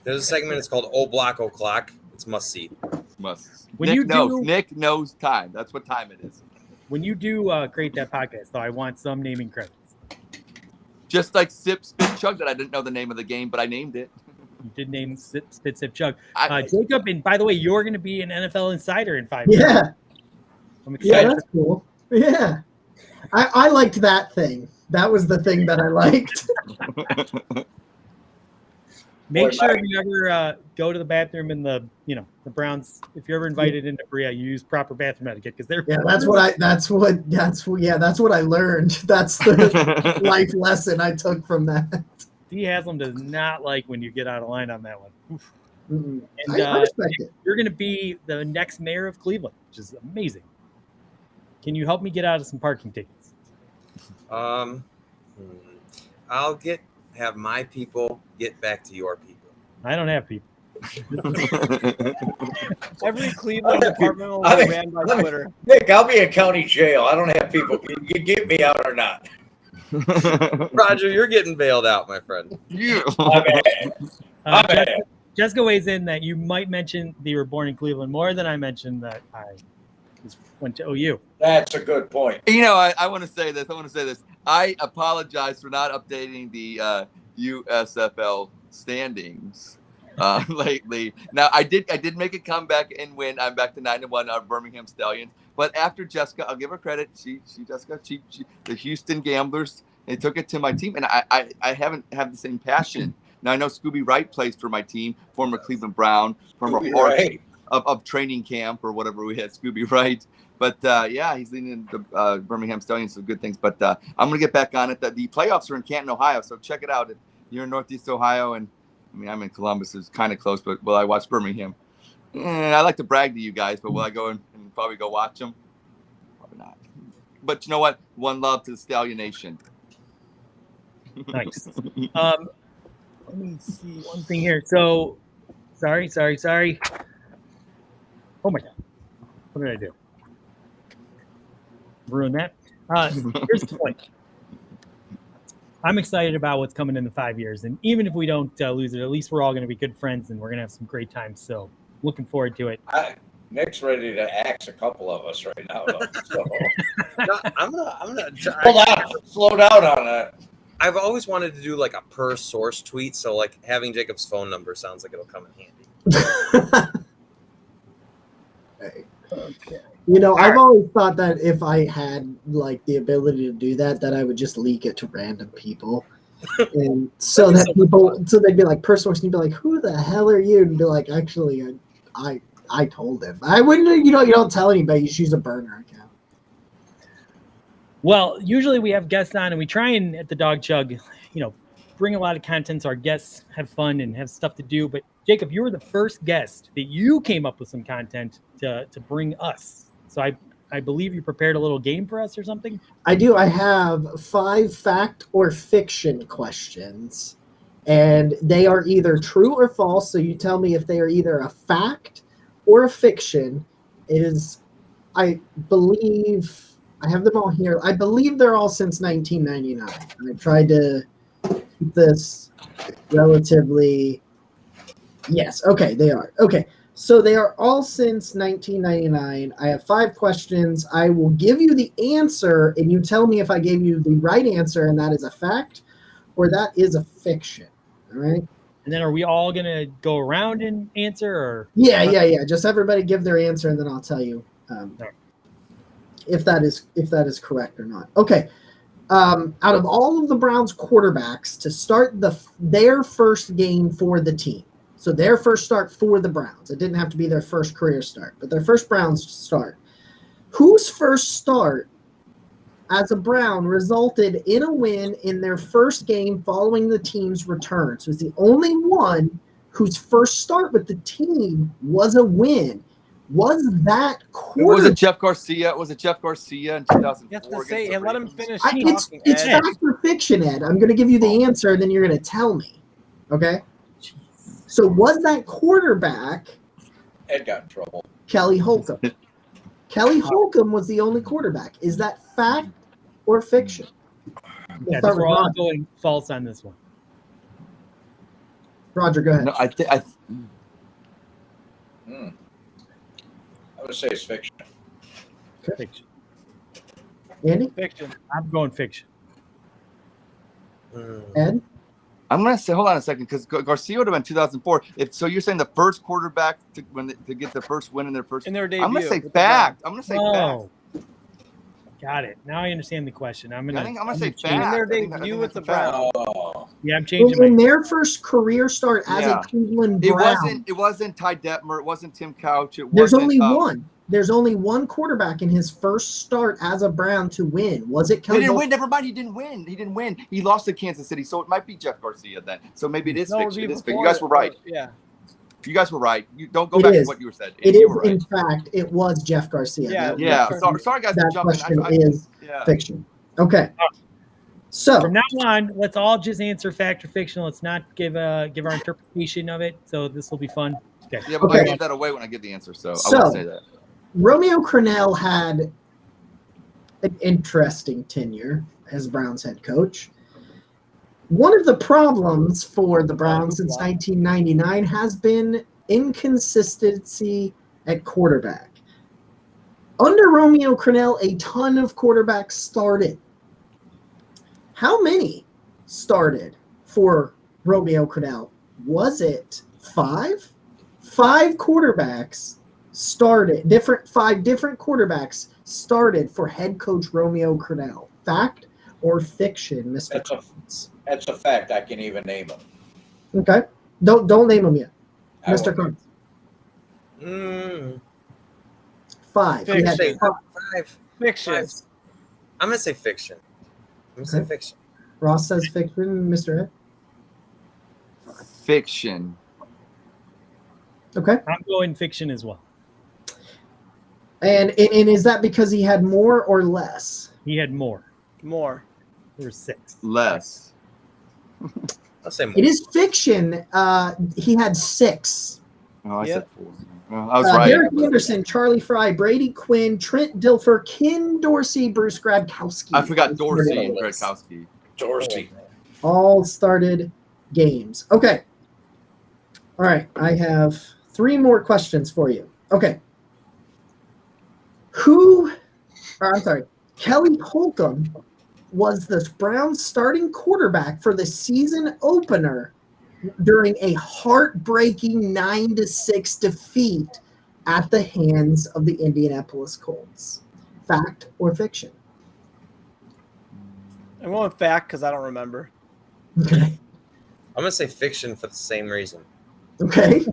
There's a segment. It's called "O Block O'Clock." It's must see. Must. When Nick you knows. do- Nick knows time. That's what time it is. When you do create that podcast, though, I want some naming credits. Just like Sip, Spit, Chug that I didn't know the name of the game, but I named it. You did name Spit, Sip, Chug. I, Jacob, and by the way, you're going to be an NFL insider in 5 years. Yeah, I'm yeah, excited. that's cool. Yeah, I liked that thing. That was the thing that I liked. Make Boy, sure Mike. if you ever go to the bathroom in the Browns, if you're ever invited into Bria, you use proper bathroom etiquette because they're Yeah, that's what I learned. That's the life lesson I took from that. D Haslam does not like when you get out of line on that one. Oof. Mm-mm. And I respect it. you're going to be the next mayor of Cleveland, which is amazing. Can you help me get out of some parking tickets? I'll have my people get back to your people. I don't have people. Every Cleveland I think- department will I be think- ran by I think- Twitter. Nick, I'll be in county jail. I don't have people. You get me out or not? Roger, you're getting bailed out, my friend. My bad. My bad. Jessica weighs in that you might mention that you were born in Cleveland more than I mentioned that I went to OU. That's a good point. You know, I want to say this. I apologize for not updating the USFL standings lately. Now, I did make a comeback and win. I'm back to 9-1 our Birmingham Stallions. But after Jessica, I'll give her credit. She the Houston Gamblers They took it to my team, and I haven't had the same passion. Now I know Scooby Wright plays for my team, former Cleveland Brown, former Scooby Hawks Wright. of training camp or whatever we had, Scooby Wright. But yeah, he's leading the Birmingham Stallions, some good things. But I'm gonna get back on it. The playoffs are in Canton, Ohio, so check it out. If you're in Northeast Ohio, and I mean I'm in Columbus, it's kind of close, but will I watch Birmingham? I like to brag to you guys, but will I go and probably go watch them? Probably not. But you know what? One love to the Stallion Nation. Nice. Let me see one thing here. So, sorry. Oh my God. What did I do? Ruin that. Here's the point. I'm excited about what's coming in the 5 years. And even if we don't lose it, at least we're all going to be good friends and we're going to have some great times. So, looking forward to it. Nick's ready to axe a couple of us right now, though. So. No, I'm gonna Hold on. Slow down on that. I've always wanted to do like a per source tweet, so like having Jacob's phone number sounds like it'll come in handy. Okay. You know, I've always thought that if I had like the ability to do that, that I would just leak it to random people. And so that people, so they'd be like, per source, and you'd be like, who the hell are you? And be like, actually, I told him. I wouldn't, you don't tell anybody. You just use a burner account. Well, usually we have guests on and we try and at the Dawg Chug, bring a lot of content so our guests have fun and have stuff to do. But Jacob, you were the first guest that you came up with some content to bring us. So I believe you prepared a little game for us or something? I do. I have 5 fact or fiction questions, and they are either true or false. So you tell me if they are either a fact or a fiction. It is, I believe, I have them all here. I believe they're all since 1999. I tried to keep this relatively. Yes. Okay, they are. Okay. So they are all since 1999. I have 5 questions. I will give you the answer, and you tell me if I gave you the right answer, and that is a fact, or that is a fiction. All right? And then are we all going to go around and answer? Or Yeah. Just everybody give their answer, and then I'll tell you if that is correct or not. Okay. Out of all of the Browns quarterbacks to start their first game for the team, so their first start for the Browns. It didn't have to be their first career start, but their first Browns start. Whose first start as a Brown resulted in a win in their first game following the team's return? So it's the only one whose first start with the team was a win. Was that quarter? Was it Jeff Garcia? Was it Jeff Garcia in 2004? You have to say, and let him finish It's talking, it's Ed. fact or fiction, Ed. I'm going to give you the answer, and then you're going to tell me. Okay? So was that quarterback Ed got in trouble. Kelly Holcomb? Kelly Holcomb was the only quarterback. Is that fact or fiction? Yeah, start we're with all Roger. going false on this one. Roger, go ahead. No, I would say it's fiction. Fiction. Andy? Fiction. I'm going fiction. Ed? I'm gonna say, hold on a second, because Garcia would have been 2004. So you're saying the first quarterback to get the first win in their first. In their debut. I'm gonna say with the fact. I'm gonna say fact. Oh, got it. Now I understand the question. I'm gonna say change- fact. In their I think debut that's with a the fact. Browns. Oh. Yeah, I'm changing In my. their first career start as Yeah. a Cleveland It Brown, wasn't Ty Detmer. It wasn't Tim Couch. there's wasn't, only one. There's only one quarterback in his first start as a Brown to win. Was it He Kelly didn't Holcomb? win. Never mind. He didn't win. He lost to Kansas City, so it might be Jeff Garcia then. So maybe it is No, fiction. it'd It be is fiction. before You guys it, were right. Yeah. You guys were right. You don't go It back is. to what you said. It You is, were right. in fact, it was Jeff Garcia. Yeah. Yeah. That Sorry guys for jumping. question is fiction. Okay. So From now on, let's all just answer fact or fiction. Let's not give our interpretation of it. So this will be fun. Okay. Yeah, but Okay. I gave that away when I give the answer, so I So- won't say that. Romeo Crennel had an interesting tenure as Browns head coach. One of the problems for the Browns since 1999 has been inconsistency at quarterback. Under Romeo Crennel, a ton of quarterbacks started. How many started for Romeo Crennel? Was it 5? 5 quarterbacks started. 5 different quarterbacks started for head coach Romeo Crennel. Fact or fiction, Mr. That's a- Carnes? That's a fact. I can even name them. Okay. Don't name them yet. I Mr. won't. Carnes. Mm, 5. He had Fiction. five. Fiction. Five. I'm gonna say fiction. I'm gonna say Okay. fiction. Ross says fiction, Mr. Ed. Fiction. Okay. I'm going fiction as well. And is that because he had more or less? He had more. More. There were 6. Less. I'll say more. It is fiction. He had 6. Oh, I Yep. said 4. Well, I was right. Derek Anderson, Charlie Fry, Brady Quinn, Trent Dilfer, Ken Dorsey, Bruce Gradkowski. I forgot Dorsey Started and the list. Gradkowski. Dorsey. All started games. Okay. All right. I have 3 more questions for you. Okay. Kelly Holcomb was the Browns starting quarterback for the season opener during a heartbreaking 9-6 defeat at the hands of the Indianapolis Colts. Fact or fiction? I'm going fact because I don't remember. Okay. I'm gonna say fiction for the same reason. Okay.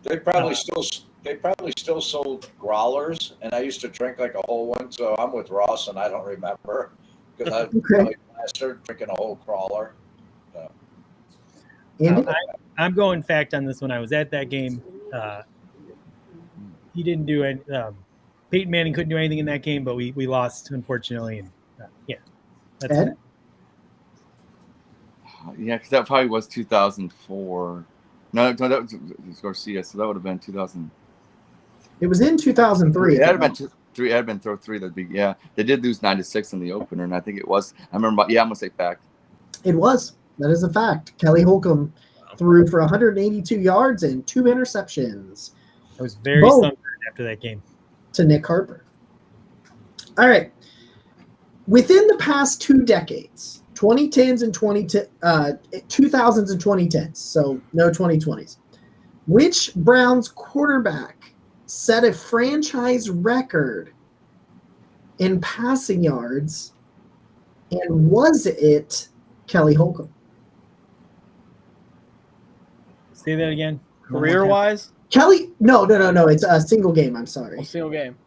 They probably still sold growlers, and I used to drink like a whole one. So I'm with Ross, and I don't remember because I Okay. started drinking a whole crawler. Andy? I'm going fact on this one. I was at that game. He didn't do it. Peyton Manning couldn't do anything in that game, but we lost, unfortunately. And yeah, that's Ed? fact. Yeah, because that probably was 2004. No, that was Garcia, so that would have been 2000. It was in 2003. It had been 3. It had been 3. That'd be, yeah. They did lose 9-6 in the opener, and I think it was. I remember. Yeah, I'm gonna say fact. It was. That is a fact. Kelly Holcomb threw for 182 yards and 2 interceptions I was very Both. sunburned after that game. to Nick Harper. All right. Within the past 2 decades, 2010s and 2000s and 2010s, so no 2020s, which Browns quarterback set a franchise record in passing yards, and was it Kelly Holcomb? Say that again. Career wise, Kelly, no. It's a single game. I'm sorry. a single game.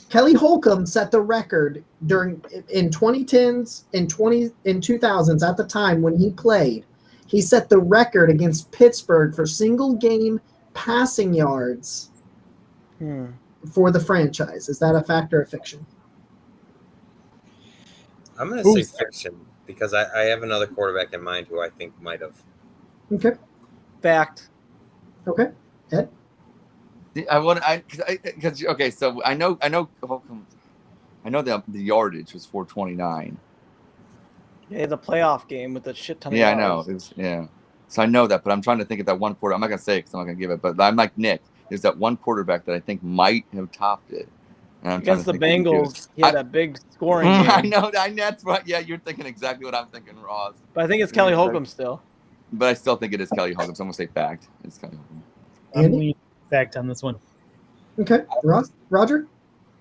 Kelly Holcomb set the record in 2010s and 2000s at the time when he played. He set the record against Pittsburgh for single game passing yards for the franchise. Is that a fact or a fiction? I'm gonna Who's say fiction because I have another quarterback in mind who I think might have. Okay. Fact. Okay. Ed? Because okay, so I know the yardage was 429. Yeah, the playoff game with a shit ton of Yeah, I know. yards. It was, yeah. So I know that, but I'm trying to think of that one quarter. I'm not gonna say it because I'm not gonna give it. But I'm like Nick. There's that one quarterback that I think might have topped it. And I'm trying Against to the think who it is. Bengals, he had that big scoring game. I know that. That's right. Yeah, you're thinking exactly what I'm thinking, Ross. But I think it's Kelly Holcomb still. But I still think it is Kelly Holcomb. So I'm gonna say fact. It's Kelly Holcomb. I'm Andy? leaning fact on this one. Okay. Roger?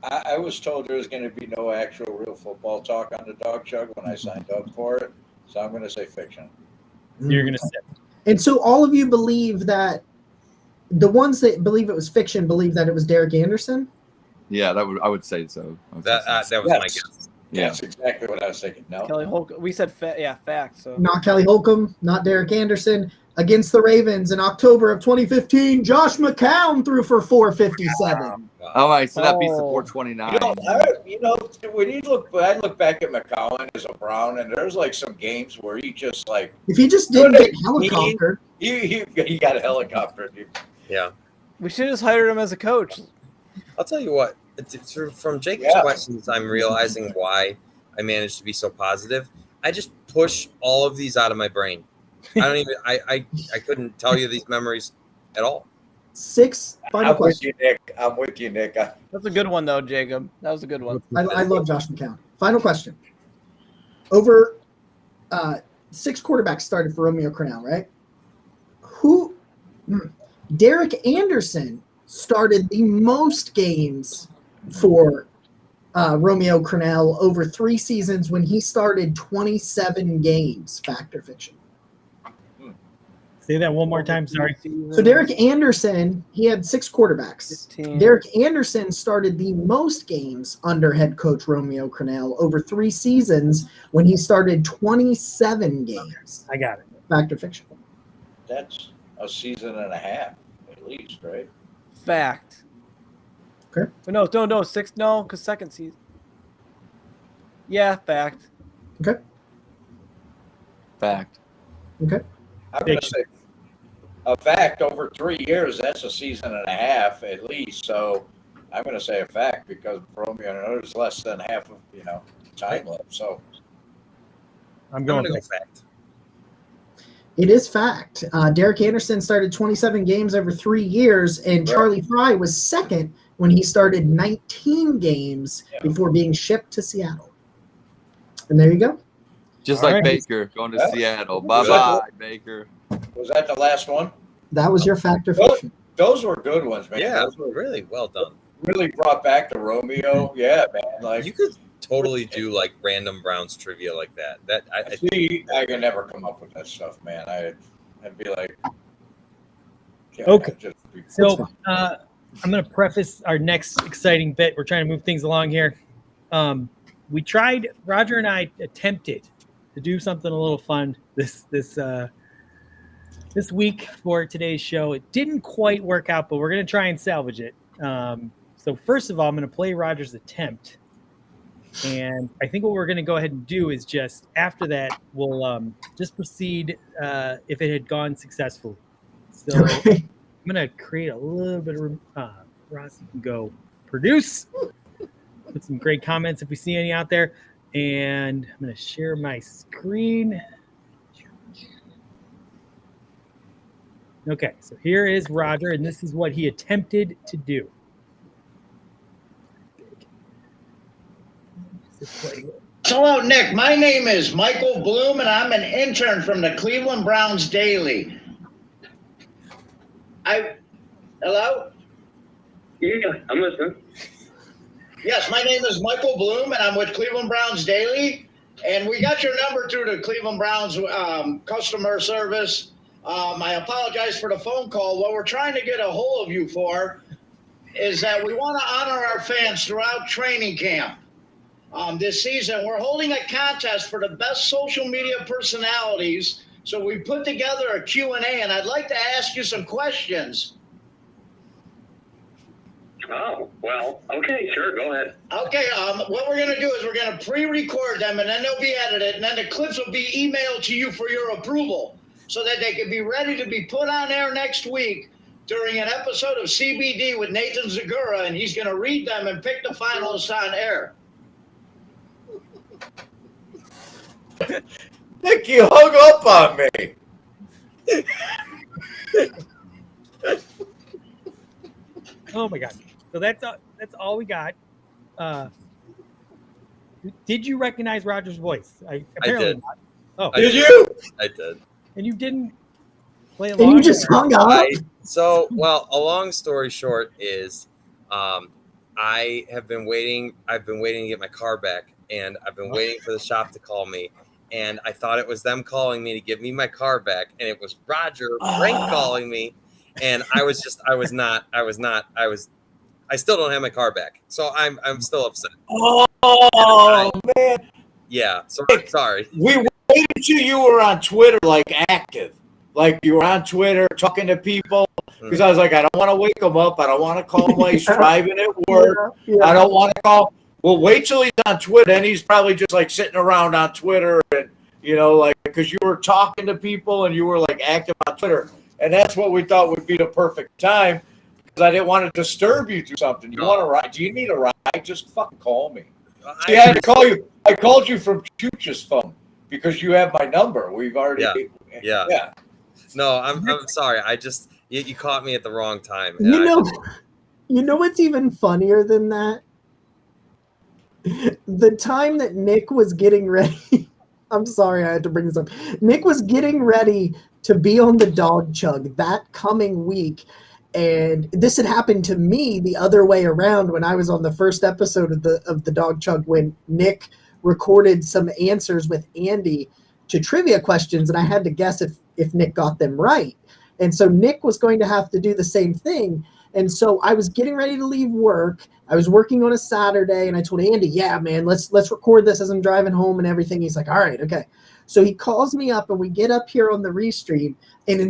I was told there was going to be no actual real football talk on the Dawg Chug when I signed up for it, so I'm going to say fiction. You're gonna say And so all of you believe that the ones that believe it was fiction believe that it was Derek Anderson? Yeah, I would say so. That was my Yes. guess. Yeah. That's exactly what I was thinking. No, Kelly Holcomb. We said fact. So Not Kelly Holcomb, not Derek Anderson. Against the Ravens in October of 2015, Josh McCown threw for 457. All right, so that beats the Oh. 429. when I look back at McCollum as a Brown, and there's like some games where he just like If he just didn't get helicoptered, he got a helicopter. Yeah. we should have just hired him as a coach. I'll tell you what. From Jacob's Yeah. questions, I'm realizing why I managed to be so positive. I just push all of these out of my brain. I don't even. I couldn't tell you these memories at all. 6 final I'm with question. you, Nick. I'm with you, Nick. That's a good one though, Jacob. That was a good one. I love Josh McCown. Final question. Over 6 quarterbacks started for Romeo Crennel, right? Derek Anderson started the most games for Romeo Crennel over 3 seasons when he started 27 games. Fact or fiction? Say that one more time. Sorry. So Derek Anderson, he had 6 quarterbacks. 15. Derek Anderson started the most games under head coach Romeo Crennel over 3 seasons when he started 27 games. I got it. Fact or fiction? That's a season and a half, at least, right? Fact. Okay. No, 6. No, because second season. Yeah, fact. Okay. Fact. Okay. I'm going to say a fact over 3 years. That's a season and a half at least. So I'm going to say a fact because Romeo is less than half of time left. So I'm going to to go fact. It is fact. Derek Anderson started 27 games over 3 years, and Charlie Fry was second when he started 19 games before being shipped to Seattle. And there you go. Just All like right. Baker going to Seattle. Bye-bye, Baker. was that the last one? That was your fact or fiction. Those were good ones, man. Yeah, Those were really well done. really brought back to Romeo. Yeah, man. Like You could totally do like random Browns trivia like that. That I see, I can never come up with that stuff, man. I'd be like, yeah, Okay. I'd just be- So I'm going to preface our next exciting bit. We're trying to move things along here. We tried, Roger and I attempted to do something a little fun this week for today's show. It didn't quite work out, but we're going to try and salvage it. So first of all, I'm going to play Roger's attempt. And I think what we're going to go ahead and do is just after that, we'll just proceed if it had gone successfully. So Okay. I'm going to create a little bit of Ross, you can go produce. Put some great comments if we see any out there. And I'm going to share my screen. Okay, so here is Roger, and this is what he attempted to do. Hello, Nick. My name is Michael Bloom, and I'm an intern from the Cleveland Browns Daily. Hello? Yeah, I'm listening. Yes, my name is Michael Bloom, and I'm with Cleveland Browns Daily. And we got your number through the Cleveland Browns customer service. I apologize for the phone call. What we're trying to get a hold of you for is that we want to honor our fans throughout training camp. This season, we're holding a contest for the best social media personalities. So we put together a Q&A, and I'd like to ask you some questions. Oh, well, okay, sure, go ahead. Okay, what we're going to do is we're going to pre-record them, and then they'll be edited, and then the clips will be emailed to you for your approval so that they can be ready to be put on air next week during an episode of CBD with Nathan Zagura, and he's going to read them and pick the finalists on air. Nick, you hung up on me. Oh my God! So that's all we got. Did you recognize Roger's voice? Apparently did. not. Oh, I Did you? I did. and you didn't play along? And you just or- hung up? Well, a long story short is I have been waiting. I've been waiting to get my car back, and I've been waiting for the shop to call me. And I thought it was them calling me to give me my car back, and it was Roger Frank calling me. And I still don't have my car back, so I'm still upset. Oh, man. Yeah, so I'm sorry. We waited till you were on Twitter, like active. Like you were on Twitter talking to people. Because I was like, I don't want to wake him up. I don't want to call him while he's driving at work. Yeah. I don't want to call. Well, wait till he's on Twitter. And he's probably just like sitting around on Twitter. And, like, because you were talking to people and you were like active on Twitter. And that's what we thought would be the perfect time. Because I didn't want to disturb you through something. You want a ride? Do you need a ride? Just fucking call me. See, I had to call you. I called you from Chooch's phone because you have my number. We've already. Yeah. No, I'm sorry. I just you caught me at the wrong time. You know what's even funnier than that? The time that Nick was getting ready. I'm sorry, I had to bring this up. Nick was getting ready to be on the Dawg Chug that coming week, And this had happened to me the other way around when I was on the first episode of the Dawg Chug, when Nick recorded some answers with Andy to trivia questions, and I had to guess if Nick got them right. And so Nick was going to have to do the same thing. And so I was getting ready to leave work. I was working on a Saturday, and I told Andy, yeah, man, let's record this as I'm driving home and everything. He's like, all right, okay. So he calls me up, and we get up here on the restream, and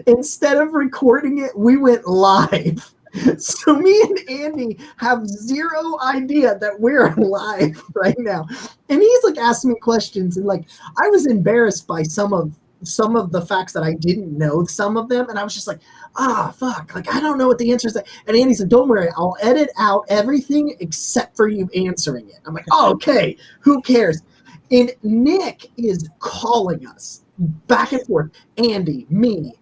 instead of recording it, we went live. So me and Andy have zero idea that we're live right now. And he's like asking me questions, and like I was embarrassed by some of the facts that I didn't know, some of them, and I was just like, fuck, like I don't know what the answer is. And Andy said, don't worry, I'll edit out everything except for you answering it. I'm like, oh, okay, who cares? And Nick is calling us back and forth, Andy, me,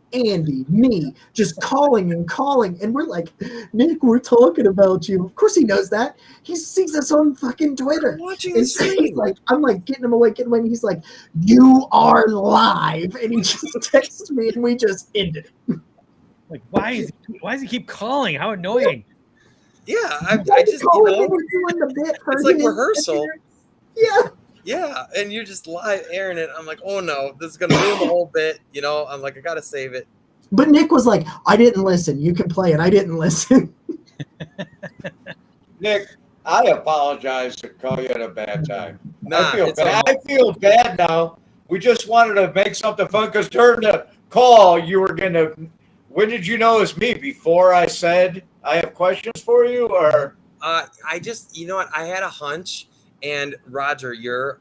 just calling. And we're like, Nick, we're talking about you. Of course he knows that. He sees us on fucking Twitter. I'm watching And the so he's stream. like, I'm like getting him away. And he's like, you are live. And he just texts me, and we just ended it. Like, why does he keep calling? How annoying. Yeah, I just, you Calling know, and we're doing the bit for it's like his- rehearsal. Yeah. Yeah, and you're just live airing it. I'm like, oh no, this is gonna ruin the whole bit. You know, I'm like, I gotta save it. But Nick was like, I didn't listen. You can play it. I didn't listen. Nick, I apologize to call you at a bad time. Nah, I feel it's bad. all- I feel bad now. We just wanted to make something fun because during the call, you were gonna. When did you know it was me? Before I said I have questions for you, or I just, you know what? I had a hunch, and Roger, your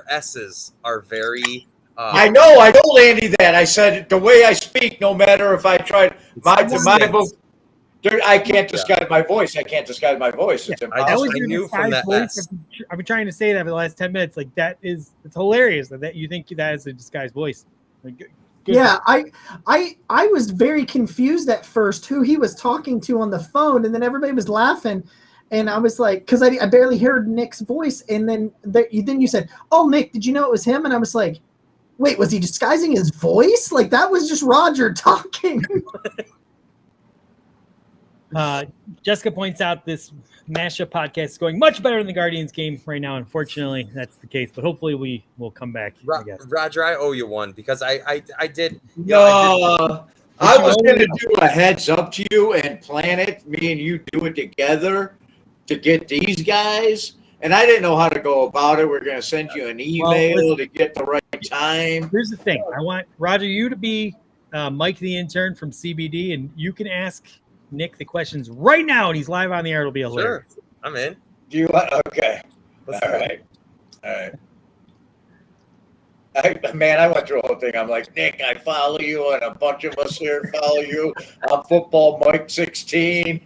S's are very. I know. I told Andy that. I said the way I speak, no matter if I tried my voice. I can't disguise my voice. I can't disguise my voice. It's I impossible. just- knew from that S. I've been trying to say that for the last 10 minutes. Like it's hilarious that you think that is a disguised voice. Like, good. Yeah, I was very confused at first who he was talking to on the phone, and then everybody was laughing, and I was like, because I barely heard Nick's voice, and then you said, "Oh, Nick, did you know it was him?" And I was like, "Wait, was he disguising his voice? Like that was just Roger talking." Jessica points out this mashup podcast is going much better than the Guardians game right now. Unfortunately, that's the case, but hopefully we will come back. I guess. Roger, I owe you one because I did. No, I was going to do a heads up to you and plan it. Me and you do it together to get these guys. And I didn't know how to go about it. We're going to send you an email to get the right time. Here's the thing. I want, Roger, you to be Mike the intern from CBD, and you can ask Nick the questions right now, and he's live on the air. It'll be hilarious. Sure, I'm in. Do you want? Okay. All right. Man, I went through the whole thing. I'm like, Nick, I follow you, and a bunch of us here follow you. I'm Football Mike 16.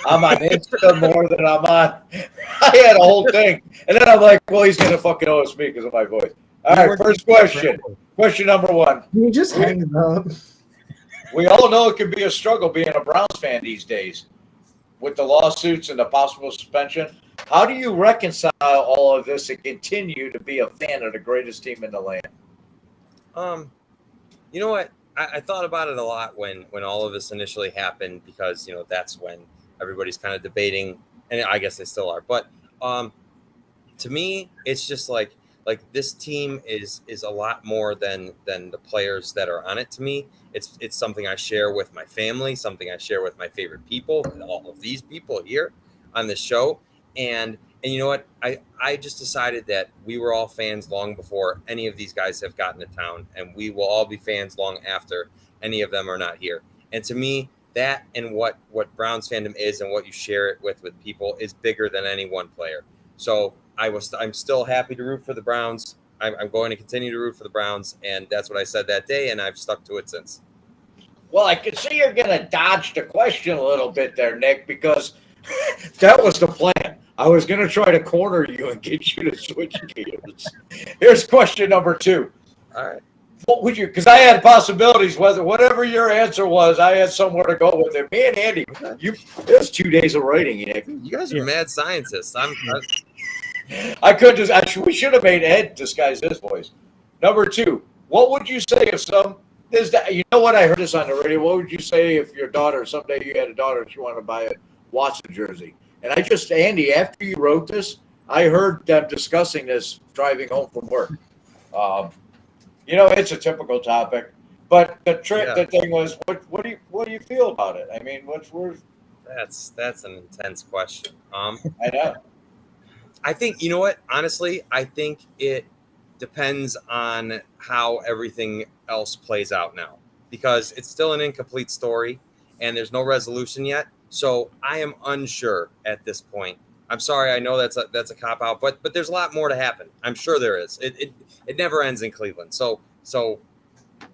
I'm on Insta more than I'm on. I had a whole thing. And then I'm like, well, he's going to fucking owe us me because of my voice. All right, first question. Question number one. You just hang up. We all know it can be a struggle being a Browns fan these days with the lawsuits and the possible suspension. How do you reconcile all of this and continue to be a fan of the greatest team in the land? You know what? I thought about it a lot when all of this initially happened because, you know, that's when everybody's kind of debating, and I guess they still are. But to me, it's just like this team is a lot more than the players that are on it. To me, it's something I share with my family, something I share with my favorite people, and all of these people here on the show. And you know what? I just decided that we were all fans long before any of these guys have gotten to town, and we will all be fans long after any of them are not here. And to me, that and what Browns fandom is and what you share it with people is bigger than any one player. So I'm still happy to root for the Browns. I'm going to continue to root for the Browns, and that's what I said that day, and I've stuck to it since. Well, I can see you're going to dodge the question a little bit there, Nick, because that was the plan. I was going to try to corner you and get you to switch gears. Here's question number two. All right. What would you? Because I had possibilities. Whatever your answer was, I had somewhere to go with it. Me and Andy, it was 2 days of writing, Nick. You guys are mad scientists. I could just. We should have made Ed disguise his voice. Number two. What would you say if Is that, you know what? I heard this on the radio. What would you say if your daughter, someday you had a daughter and she wanted to buy a Watson jersey? And Andy, after you wrote this, I heard them discussing this driving home from work. It's a typical topic, but the thing was, what do you feel about it? I mean, That's an intense question. I know. I think, you know what? Honestly, I think it depends on how everything else plays out now, because it's still an incomplete story and there's no resolution yet. So I am unsure at this point. I'm sorry. I know that's a cop out, but there's a lot more to happen. I'm sure there is. It never ends in Cleveland. So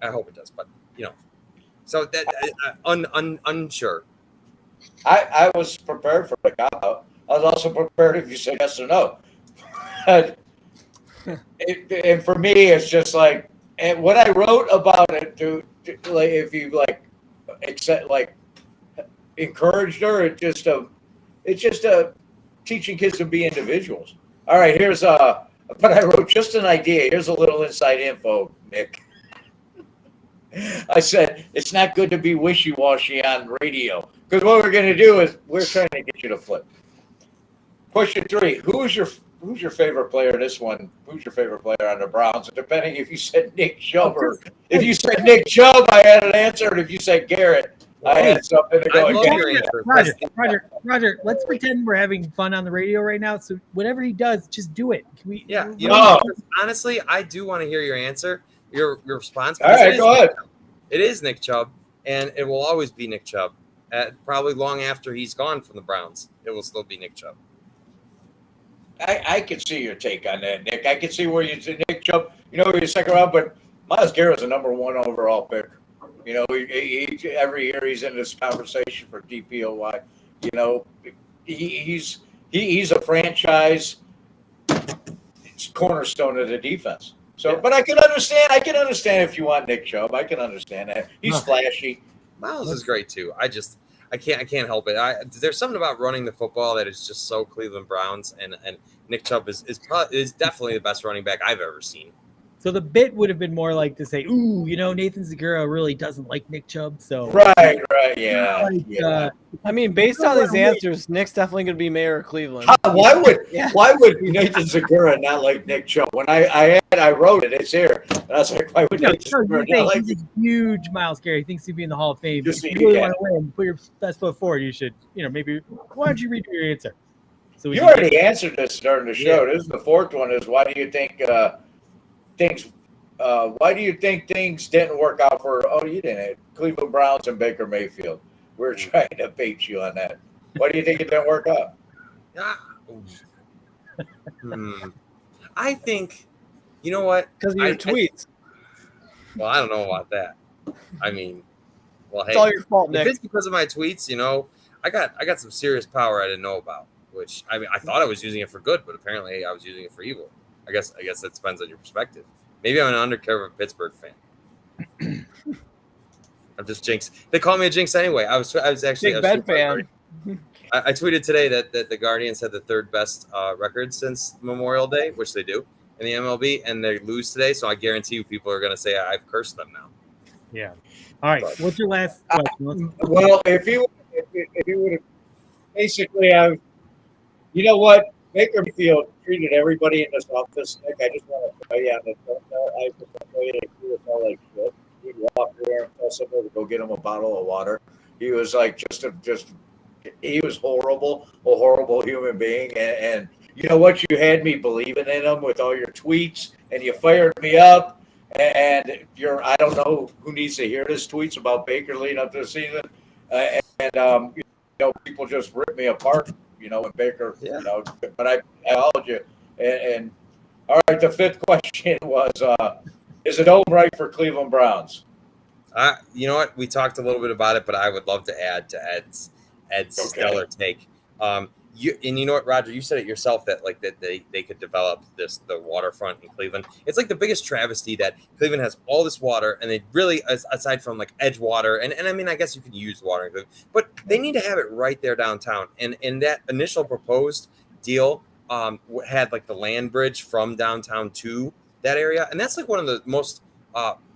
I hope it does, but so that unsure. I was prepared for the cop out. I was also prepared if you say yes or no. And for me, it's just like, and what I wrote about it, like, if you encouraged her, it's just teaching kids to be individuals. All right, but I wrote just an idea. Here's a little inside info, Nick. I said, it's not good to be wishy-washy on radio, because what we're going to do is we're trying to get you to flip. Question 3, who's your favorite player in this one? Who's your favorite player on the Browns? And depending if you said Nick Chubb or if you said Nick Chubb, I had an answer. And if you said Garrett, I had something to go against. Roger, let's pretend we're having fun on the radio right now. So whatever he does, just do it. Can we? Yeah. Honestly, I do want to hear your answer, your response. All right, go ahead. It is Nick Chubb, and it will always be Nick Chubb. Probably long after he's gone from the Browns, it will still be Nick Chubb. I can see your take on that, Nick. I can see where you say Nick Chubb. He's second round, but Myles Garrett's a number 1 overall pick. He every year he's in this conversation for DPOY. He's a franchise cornerstone of the defense. So, but I can understand. If you want Nick Chubb, I can understand that. He's flashy. Myles is great too. I can't help it. There's something about running the football that is just so Cleveland Browns, and Nick Chubb is definitely the best running back I've ever seen. So the bit would have been more like to say, "Ooh, Nathan Zagura really doesn't like Nick Chubb." So right, yeah. I mean, based on these answers, Nick's definitely going to be mayor of Cleveland. Why would Nathan Zagura not like Nick Chubb? When I wrote it, it's here, and I was like, why would Nathan Zagura not like? He's a huge Myles Garrett. He thinks he'd be in the Hall of Fame. Just if you really want to win, put your best foot forward. You should, maybe. Why don't you read your answer? So you already answered this during the show. Yeah. This is the 4th one. Is why do you think why do you think things didn't work out for? Oh, you didn't. Cleveland Browns and Baker Mayfield. We're trying to bait you on that. Why do you think it didn't work out? I think, you know what? Because of your tweets. Well, I don't know about that. I mean, well, hey, it's all your fault, Nick. If it's because of my tweets, I got some serious power I didn't know about. Which I thought I was using it for good, but apparently I was using it for evil. I guess that depends on your perspective. Maybe I'm an undercover Pittsburgh fan. I'm just jinx. They call me a jinx anyway. I was actually Big Ben fan. I tweeted today that the Guardians had the 3rd best record since Memorial Day, which they do in the MLB, and they lose today. So I guarantee you, people are going to say I've cursed them now. Yeah. All right. What's your last question? Well, if you would have basically have, you know what? Baker Mayfield treated everybody in this office. Nick, I just want to tell you on this note, I just want to tell you that he was all like shit. He'd walk there and tell somebody to go get him a bottle of water. He was like he was horrible, a horrible human being. And you know what? You had me believing in him with all your tweets, and you fired me up. And I don't know who needs to hear this tweets about Baker leading up to the season. People just ripped me apart. When Baker, but I followed you. And all right, the 5th question was, is it home right for Cleveland Browns? You know what? We talked a little bit about it, but I would love to add to Ed's stellar take. You know what, Roger? You said it yourself that they could develop the waterfront in Cleveland. It's like the biggest travesty that Cleveland has all this water, and they really, aside from like Edgewater, and I mean, I guess you can use water in Cleveland, but they need to have it right there downtown. And that initial proposed deal had like the land bridge from downtown to that area, and that's like one of the most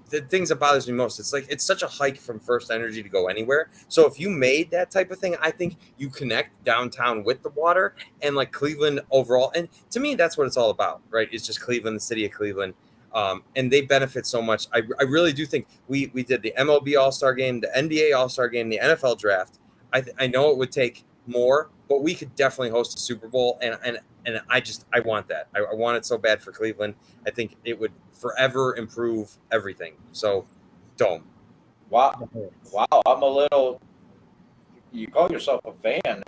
the things that bothers me most. It's like it's such a hike from First Energy to go anywhere. So if you made that type of thing, I think you connect downtown with the water and like Cleveland overall. And to me, that's what it's all about, right? It's just Cleveland, the city of Cleveland. And they benefit so much. I really do think we did the MLB All-Star Game, the NBA All-Star Game, the NFL Draft. I know it would take more, but we could definitely host a Super Bowl, and I want that. I want it so bad for Cleveland. I think it would forever improve everything. So, Dome. Wow, I'm a little. You call yourself a fan,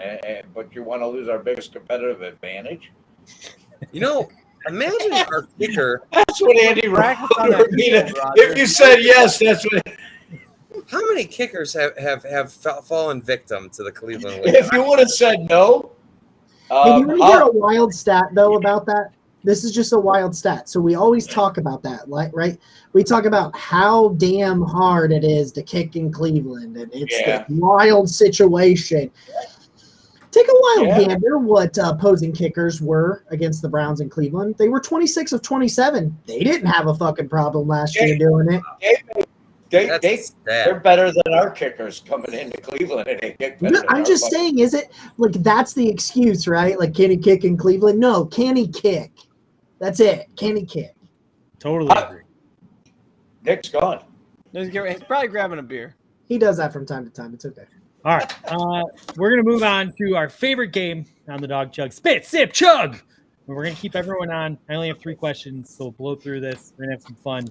but you want to lose our biggest competitive advantage. You know, imagine our kicker. That's what Andy Rackett if you said yes, that's what. How many kickers have fallen victim to the Cleveland? If you would have said no. Hey, do you want to hear a wild stat though about that? This is just a wild stat. So we always talk about that, like, right? We talk about how damn hard it is to kick in Cleveland, and it's this wild situation. Take a wild gander what opposing kickers were against the Browns in Cleveland. They were 26 of 27. They didn't have a fucking problem last year doing it. They're better than our kickers coming into Cleveland. And they get better I'm just saying, is it like that's the excuse, right? Like, can he kick in Cleveland? No, can he kick? That's it. Can he kick? Totally agree. Nick's gone. He's probably grabbing a beer. He does that from time to time. It's okay. All right. We're going to move on to our favorite game on the Dawg Chug. Spit, sip, chug. And we're going to keep everyone on. I only have 3 questions, so we'll blow through this. We're going to have some fun.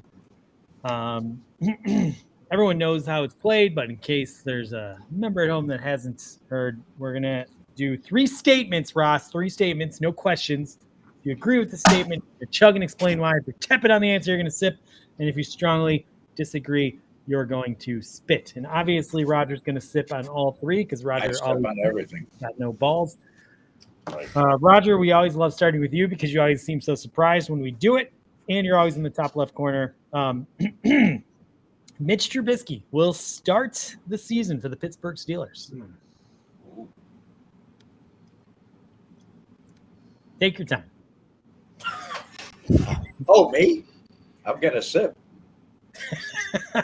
Everyone knows how it's played, but in case there's a member at home that hasn't heard, we're going to do 3 statements, Ross. 3 statements, no questions. If you agree with the statement, you chug and explain why. If you're tepid on the answer, you're going to sip. And if you strongly disagree, you're going to spit. And obviously, Roger's going to sip on all 3 because Roger always on everything. Got no balls. Roger, we always love starting with you because you always seem so surprised when we do it. And you're always in the top left corner. Mitch Trubisky will start the season for the Pittsburgh Steelers. Take your time. Oh, me? I'm going to sip. All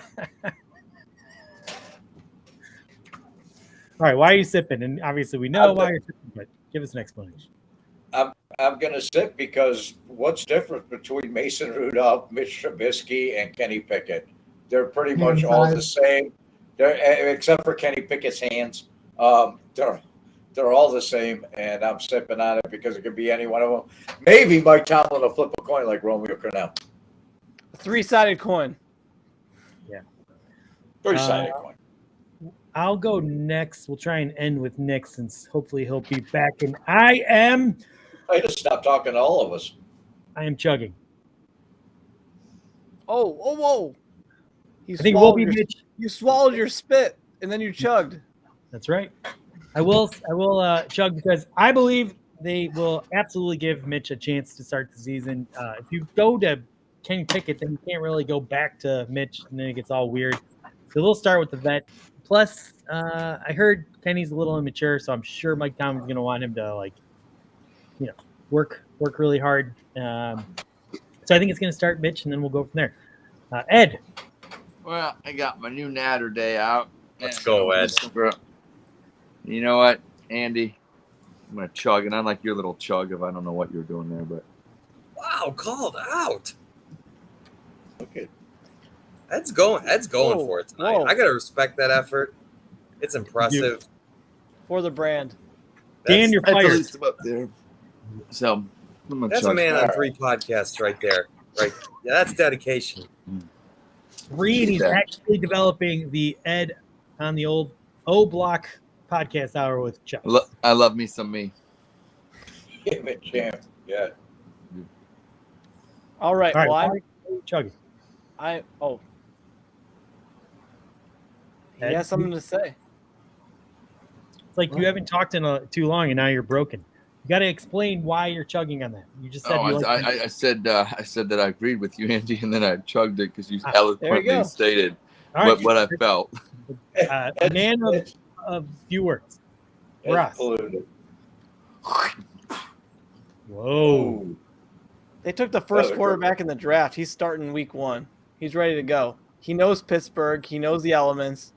right, why are you sipping? And obviously we know why you're sipping, but give us an explanation. I'm going to sip because what's different between Mason Rudolph, Mitch Trubisky, and Kenny Pickett? They're pretty much all the same. Except for Kenny Pickett's hands. They're all the same, and I'm sipping on it because it could be any one of them. Maybe Mike Tomlin will flip a coin like Romeo Cornell. A 3-sided coin. Yeah. 3-sided coin. I'll go next. We'll try and end with Nick since hopefully he'll be back. And I just stop talking to all of us. I am chugging. Whoa. I think we'll be Mitch. You swallowed your spit, and then you chugged. That's right. I will chug because I believe they will absolutely give Mitch a chance to start the season. If you go to Kenny Pickett, then you can't really go back to Mitch, and then it gets all weird. So they'll start with the vet. Plus, I heard Kenny's a little immature, so I'm sure Mike Tomlin's going to want him to work really hard. So I think it's going to start Mitch, and then we'll go from there. Ed. Well, I got my new natter day out. Let's go, Ed. You know what, Andy? I'm going to chug, and I like your little chug if I don't know what you're doing there. But wow, called out. Okay. Ed's going for it tonight. I got to respect that effort. It's impressive. For the brand. Dan, you're fired. Up there. So that's a man on 3 podcasts right there. Right. Yeah, that's dedication. 3, and he's actually developing the Ed on the old O Block podcast hour with Chuck. I love me some me. Champ. Yeah. All right. Well, I'm chugging. He has something to say. It's like you haven't talked in too long, and now you're broken. You got to explain why you're chugging on that. You just said I said that I agreed with you, Andy, and then I chugged it because you eloquently stated what I felt. A man of few words. Ross. Whoa. They took the first quarterback in the draft. He's starting week 1. He's ready to go. He knows Pittsburgh. He knows the elements.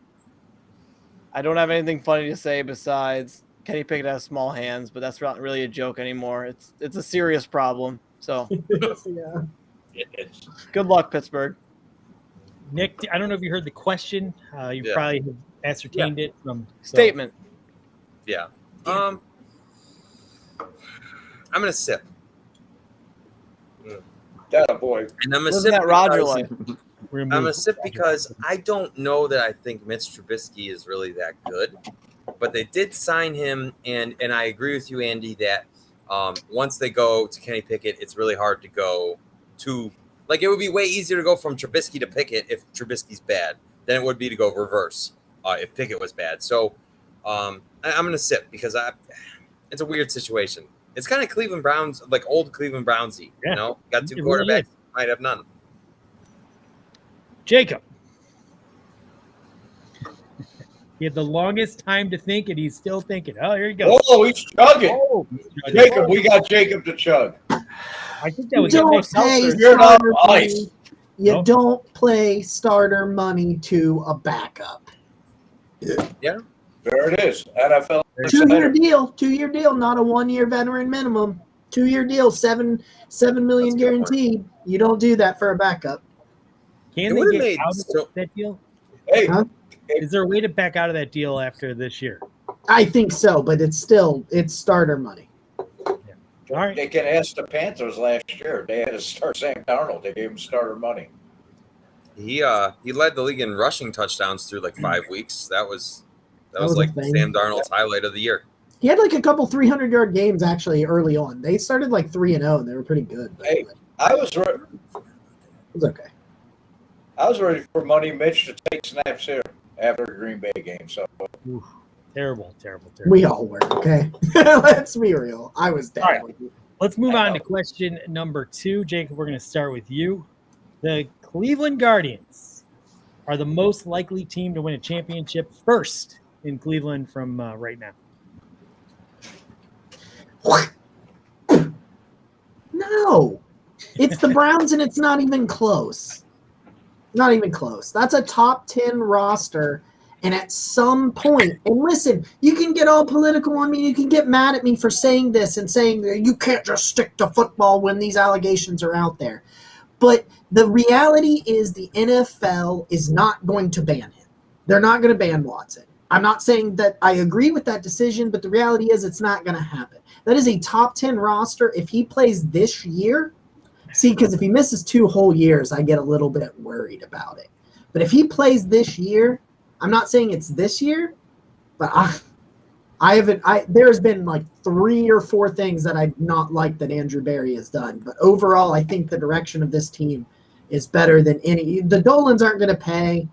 I don't have anything funny to say besides Kenny Pickett has small hands, but that's not really a joke anymore. It's a serious problem. So Yeah. It's, good luck, Pittsburgh. Nick, I don't know if you heard the question. You Yeah. probably have ascertained it from Statement. Yeah. I'm gonna sip. that boy. And I'm gonna Living sip that Roger because- life. We're I'm gonna gonna move sip because I don't know that I think Mitch Trubisky is really that good, but they did sign him, and I agree with you, Andy, that once they go to Kenny Pickett, it's really hard to go to like it would be way easier to go from Trubisky to Pickett if Trubisky's bad than it would be to go reverse if Pickett was bad. So I'm gonna sip because it's a weird situation. It's kind of Cleveland Browns, like old Cleveland Brownsy. Yeah, You know, got two it really quarterbacks, is. might have none. Jacob. He had the longest time to think, and he's still thinking. Oh, here he goes. Oh, he's chugging. Oh, Jacob, we got Jacob to chug. I think that You was don't Nick pay Seltzer. You're not starter ice. money. You Nope. don't play starter money to a backup. There it is. NFL. 2-year deal. 2-year deal, not a 1-year veteran minimum. 2-year deal, $7 million That's a good guaranteed. You don't do that for a backup. Can It they would've get made out of so- that deal? Hey, Huh? Is there a way to back out of that deal after this year? I think so, but it's starter money. All right. they can ask the Panthers last year. They had to start Sam Darnold. They gave him starter money. He led the league in rushing touchdowns through like 5 weeks. That was was a like thing. Sam Darnold's highlight of the year. He had like a couple 300-yard games actually early on. They started like 3-0, and they were pretty good. But Hey. I was it was okay. ready for Money Mitch to take snaps here after the Green Bay game. So Oof. Terrible. We all were, okay? Let's be real. I was down. All right. with you. Let's move I on know. to question number 2. Jacob, we're going to start with you. The Cleveland Guardians are the most likely team to win a championship first in Cleveland from right now. No. It's the Browns, and it's not even close. Not even close. That's a top 10 roster. And at some point, and listen, you can get all political on me. You can get mad at me for saying this and saying that you can't just stick to football when these allegations are out there. But the reality is the NFL is not going to ban him. They're not going to ban Watson. I'm not saying that I agree with that decision, but the reality is it's not going to happen. That is a top 10 roster. If he plays this year, see, because if he misses 2 whole years, I get a little bit worried about it. But if he plays this year, I'm not saying it's this year, but there's been like 3 or 4 things that I've not liked that Andrew Berry has done. But overall, I think the direction of this team is better than any. The Dolans aren't going to pay.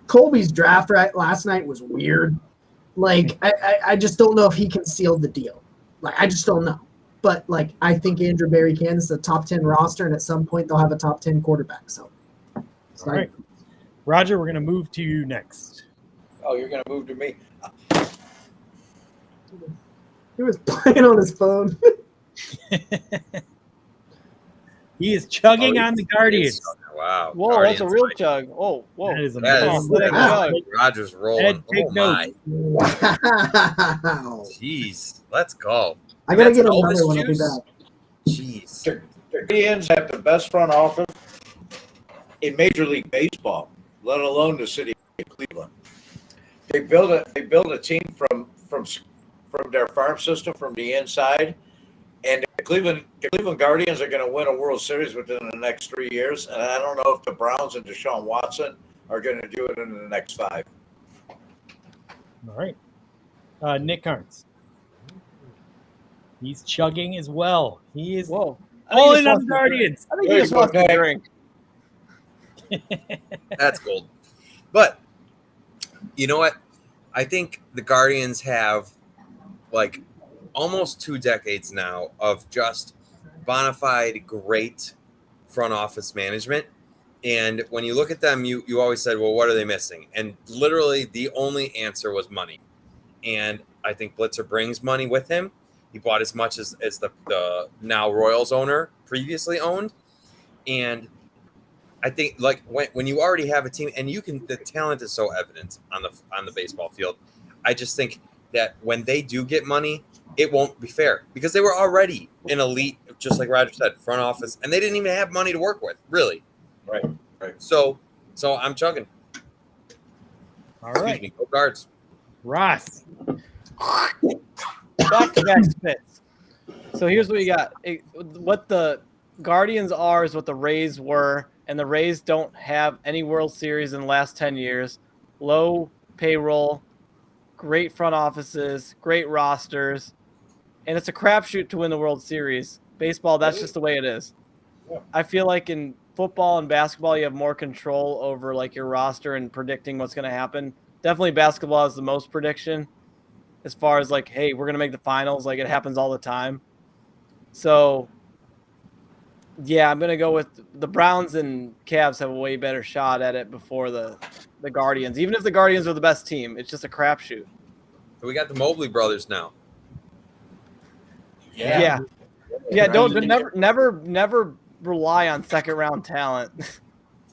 Colby's draft right last night was weird. Like, I just don't know if he can seal the deal. Like, I just don't know. But, like, I think Andrew Berry can. It's a top 10 roster, and at some point they'll have a top 10 quarterback. So, All right. Roger, we're going to move to you next. oh, you're going to move to me. He was playing on his phone. He is chugging on the Guardians. Wow. Whoa, Guardians that's a real might- chug. Oh, whoa. That is That amazing. is, Let it that is chug. Rogers rolling. Ed, take Oh my. Wow. Jeez. Let's go. I got to That's get Elvis another one. I'll be juice? back. Jeez. The Guardians have the best front office in Major League Baseball, let alone the city of Cleveland. They build a team from their farm system from the inside, and the Cleveland Guardians are going to win a World Series within the next 3 years. And I don't know if the Browns and Deshaun Watson are going to do it in the next 5. All right. Nick Carnes. He's chugging as well. He is Whoa. all he in just on the wants to Guardians. I think There he you just go, wants to Nick. drink. That's gold. But you know what? I think the Guardians have like almost 2 decades now of just bona fide great front office management. And when you look at them, you always said, well, what are they missing? And literally the only answer was money. And I think Blitzer brings money with him. He bought as much as the now Royals owner previously owned. And I think like when you already have a team and the talent is so evident on the baseball field. I just think that when they do get money, it won't be fair because they were already an elite, just like Roger said, front office, and they didn't even have money to work with, really. Right. So I'm chugging. All Excuse right, me, go Guards. Ross. Back-to-back spits. So here's what you got. What the Guardians are is what the Rays were, and the Rays don't have any World Series in the last 10 years. Low payroll, great front offices, great rosters, and it's a crapshoot to win the World Series. Baseball, that's just the way it is. Yeah. I feel like in football and basketball, you have more control over like your roster and predicting what's going to happen. Definitely basketball has the most prediction as far as like, hey, we're going to make the finals. Like it happens all the time. So, yeah, I'm going to go with the Browns and Cavs have a way better shot at it before the Guardians. Even if the Guardians are the best team, it's just a crapshoot. So we got the Mobley brothers now. Yeah. Don't never rely on second round talent.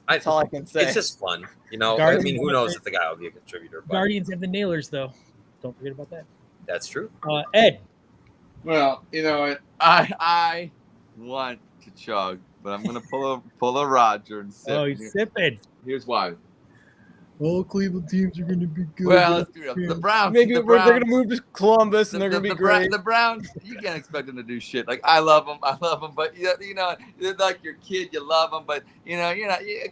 That's all I can say. It's just fun, you know. Guardians, I mean, who knows if the guy will be a contributor? But Guardians have the Nailers, though. Don't forget about that. that's true. Ed. Well, you know what? I want to chug, but I'm gonna pull a Roger and sip. Oh, he's sipping. Here's why. All Cleveland teams are going to be good. Well, let's do it. The Browns. Maybe the they're Browns, going to move to Columbus and they're going to be great. The Browns, you can't expect them to do shit. Like I love them, but you know, they're like your kid. You love them, but you know,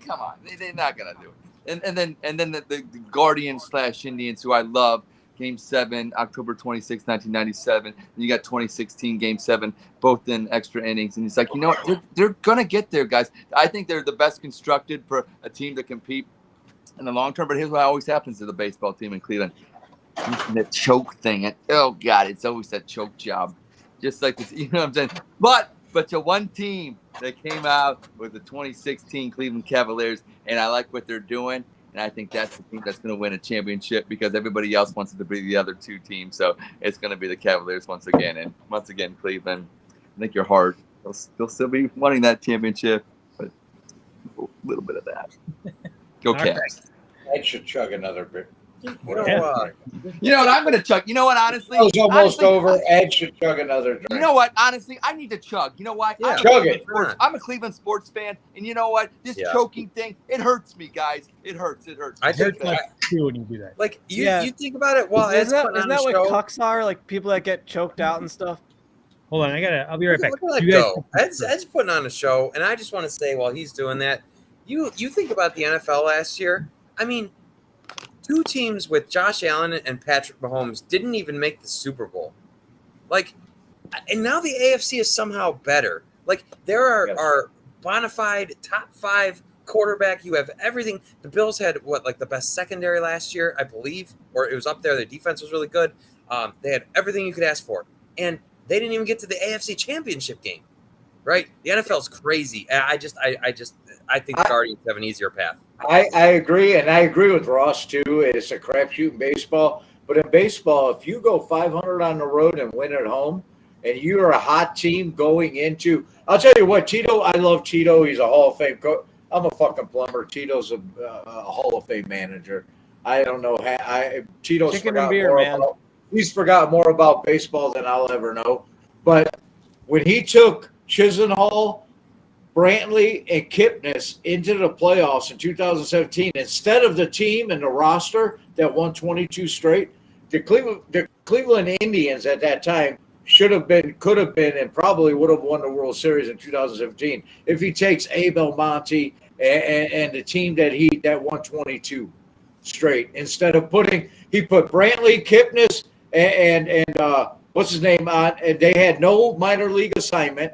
come on, they're not gonna do it. And then the Guardians / Indians, who I love. Game 7, October 26, 1997. And you got 2016, Game 7, both in extra innings. And it's like, you know what? They're going to get there, guys. I think they're the best constructed for a team to compete in the long term. But here's what always happens to the baseball team in Cleveland. That choke thing. Oh, God, it's always that choke job. Just like this, you know what I'm saying? But to one team that came out with the 2016 Cleveland Cavaliers, and I like what they're doing. And I think that's the team that's going to win a championship because everybody else wants it to be the other two teams. So it's going to be the Cavaliers once again. And once again, Cleveland, I think your heart, they'll still be wanting that championship, but a little bit of that. Go Cavs. I should chug another beer. You know what? I'm going to chug. You know what? Honestly, It's almost over. Ed should chug another drink. You know what? Honestly, I need to chug. You know why? Yeah, chug it. I'm a Cleveland sports fan, and you know what? This choking thing, it hurts me, guys. It hurts. I think Like you when you do that. like you think about it. Well, isn't that what cucks are? Like people that get choked out and stuff? Hold on, I'll be right back. Look at that go. Ed's putting on a show, and I just want to say while he's doing that, you think about the NFL last year. I mean, 2 teams with Josh Allen and Patrick Mahomes didn't even make the Super Bowl. Like, and now the AFC is somehow better. Like, there are bona fide top 5 quarterback. You have everything. The Bills had the best secondary last year, I believe, or it was up there. Their defense was really good. They had everything you could ask for, and they didn't even get to the AFC Championship game. Right? The NFL's crazy. I think the Guardians have an easier path. I agree, and I agree with Ross too. It's a crapshoot in baseball, but in baseball, if you go 500 on the road and win at home, and you're a hot team going into, I'll tell you what, Tito. I love Tito. He's a Hall of Fame coach. I'm a fucking plumber. Tito's a Hall of Fame manager. I don't know. Tito's Chicken and beer, man. He's forgot more about baseball than I'll ever know. But when he took Chisenhall, Brantley, and Kipnis into the playoffs in 2017, instead of the team and the roster that won 22 straight, the Cleveland Indians at that time could have been, and probably would have won the World Series in 2017 if he takes Abe Almonte and the team that won 22 straight. Instead of he put Brantley, Kipnis, and what's his name on, and they had no minor league assignment.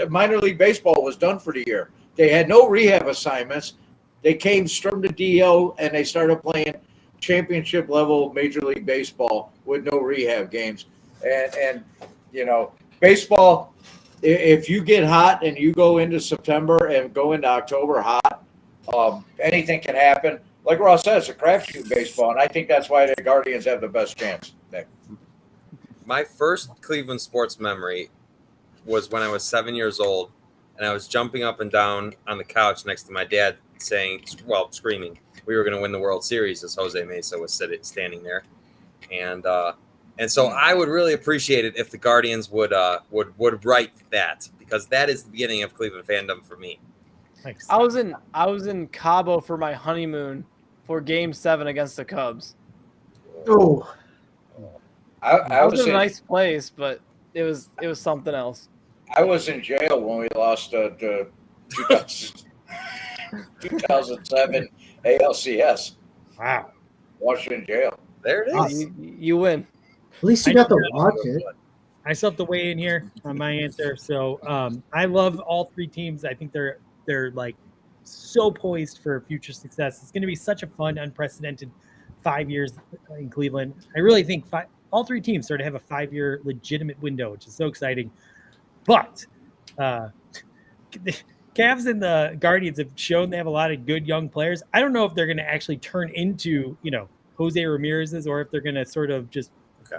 Minor league baseball was done for the year. They had no rehab assignments. They came straight from the DL and they started playing championship level Major League Baseball with no rehab games. And you know, baseball, if you get hot and you go into September and go into October hot, anything can happen. Like Ross says, it's a crapshoot in baseball, and I think that's why the Guardians have the best chance. Nick. My first Cleveland sports memory was when I was 7 years old, and I was jumping up and down on the couch next to my dad, screaming. We were going to win the World Series as Jose Mesa was standing there, and so I would really appreciate it if the Guardians would write that, because that is the beginning of Cleveland fandom for me. Thanks. I was in Cabo for my honeymoon for Game 7 against the Cubs. Oh, I It was was a in, nice place, but it was something else. I was in jail when we lost the 2007 ALCS. Wow. Washington jail. There it is. You win. at least you got to watch it. I still have to weigh in here on my answer. So I love all three teams. I think they're like so poised for future success. It's going to be such a fun, unprecedented 5 years in Cleveland. I really think all three teams sort of have a 5-year legitimate window, which is so exciting. But the Cavs and the Guardians have shown they have a lot of good young players. I don't know if they're going to actually turn into, Jose Ramirez's, or if they're going to sort of just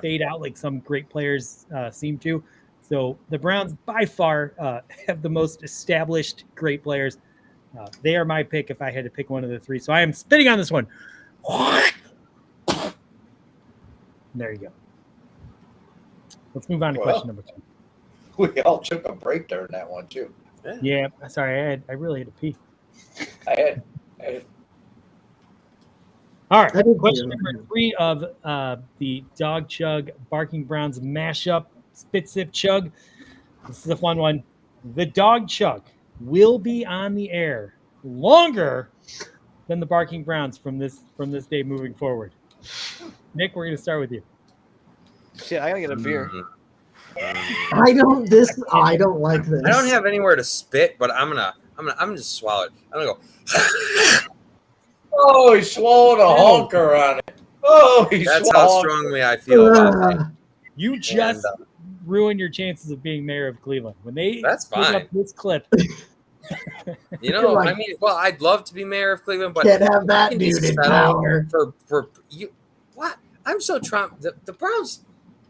fade out like some great players seem to. So the Browns by far have the most established great players. They are my pick if I had to pick one of the three. So I am spitting on this one. There you go. Let's move on to question number 2. We all took a break during that one too. Yeah, sorry, I really had to pee. I had All right, I did question too. number 3 of the Dawg Chug Barking Browns mashup, Spit Sip Chug. This is a fun one. The Dawg Chug will be on the air longer than the Barking Browns from this day moving forward. Nick, we're going to start with you. Shit, I gotta get a beer. I don't like this. I don't have anywhere to spit, but I'm gonna just swallow it. I'm gonna go. Oh, he swallowed a honker on it. Oh, That's how strongly I feel about it. You just ruined your chances of being mayor of Cleveland. When they That's put fine. up this clip. Like, I'd love to be mayor of Cleveland, but can't have I that can dude just in settle power. for you. What? I'm so traumatized. The Browns,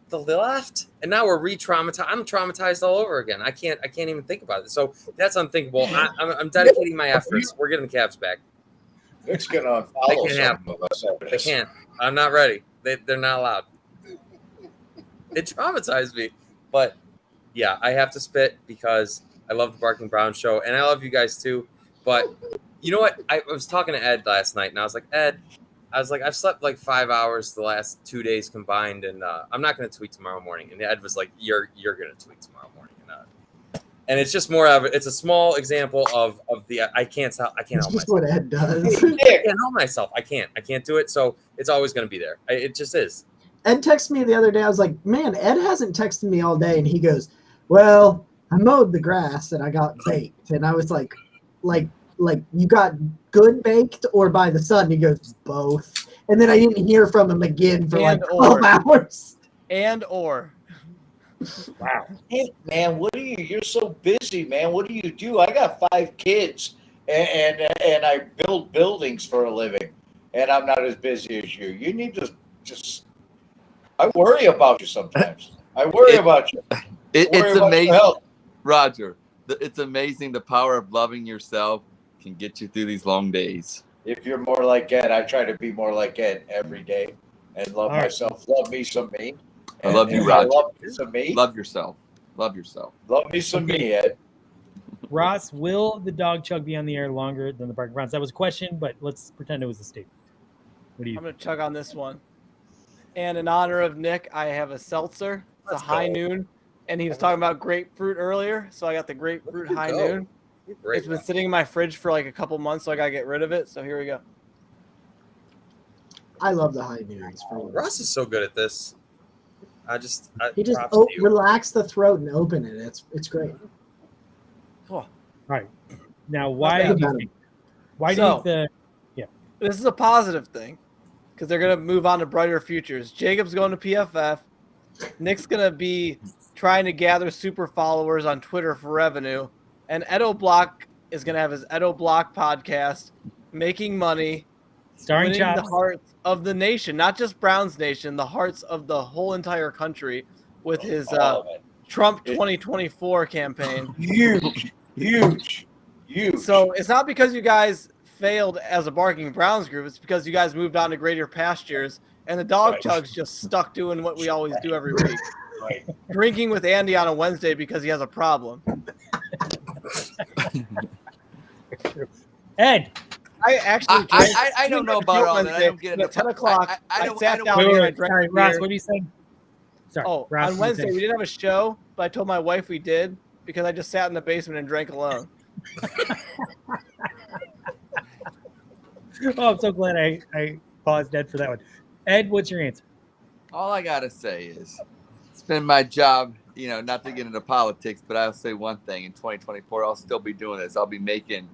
the left, and now we're re-traumatized. I'm traumatized all over again. I can't even think about it. So that's unthinkable. I'm dedicating my efforts. We're getting the Cavs back. It's gonna I unfollow can't some of us after I this. can't. I'm not ready. They're not allowed. It traumatized me. But yeah, I have to spit because I love the Barking Brown show, and I love you guys too. But you know what? I was talking to Ed last night, and I was like, Ed, I've slept like 5 hours the last 2 days combined, and I'm not going to tweet tomorrow morning. And Ed was like, You're going to tweet tomorrow morning, and it's just more of it's a small example of the I can't help It's just myself. what Ed does. I can't help myself. I can't do it. So it's always going to be there. It just is. Ed texted me the other day. I was like, man, Ed hasn't texted me all day. And he goes, well, I mowed the grass and I got baked. And I was like, you got good baked or by the sun? He goes, both. And then I didn't hear from him again for like 12 hours. Wow. Hey, man, what do you? You're so busy, man. What do you do? I got 5 kids, and I build buildings for a living, and I'm not as busy as you. You need to just. I worry about you sometimes. I worry about you. It's amazing, Roger. It's amazing the power of loving yourself can get you through these long days. If you're more like Ed, I try to be more like Ed every day and love myself. Love me some me. I love you, Roger. Love me some me. Love yourself. Love yourself. Love me some me, Ed. Ross, will the Dawg Chug be on the air longer than the Barking Browns? That was a question, but let's pretend it was a statement. What do you? I'm gonna chug on this one. And in honor of Nick, I have a seltzer. It's a high noon, and he was talking about grapefruit earlier, so I got the grapefruit high noon. It's been sitting in my fridge for like a couple months, so I gotta get rid of it. So here we go. I love the high noons. Ross is so good at this. He just relax the throat and open it. It's great. Cool. All right. Now, why do you think this is a positive thing because they're going to move on to brighter futures. Jacob's going to PFF. Nick's going to be trying to gather super followers on Twitter for revenue. And Edo Block is going to have his Edo Block podcast, making money, starring winning Chops. the hearts of the nation, not just Browns Nation, the hearts of the whole entire country with his Trump 2024 campaign. Huge. So it's not because you guys failed as a Barking Browns group. It's because you guys moved on to greater pastures, and the Dawg Chug's just stuck doing what we always do every week. Right. Drinking with Andy on a Wednesday because he has a problem. Ed, I don't know about all that. I don't get it. At 10 o'clock, I sat down wait, here wait, and drank sorry, a Ross, beer. what are you saying? Sorry, Oh, Ross, on Wednesday we didn't have a show, but I told my wife we did because I just sat in the basement and drank alone. Oh, I'm so glad I paused Ed for that one. Ed, what's your answer? All I gotta say is, it's been my job, not to get into politics, but I'll say one thing: in 2024, I'll still be doing this. I'll be making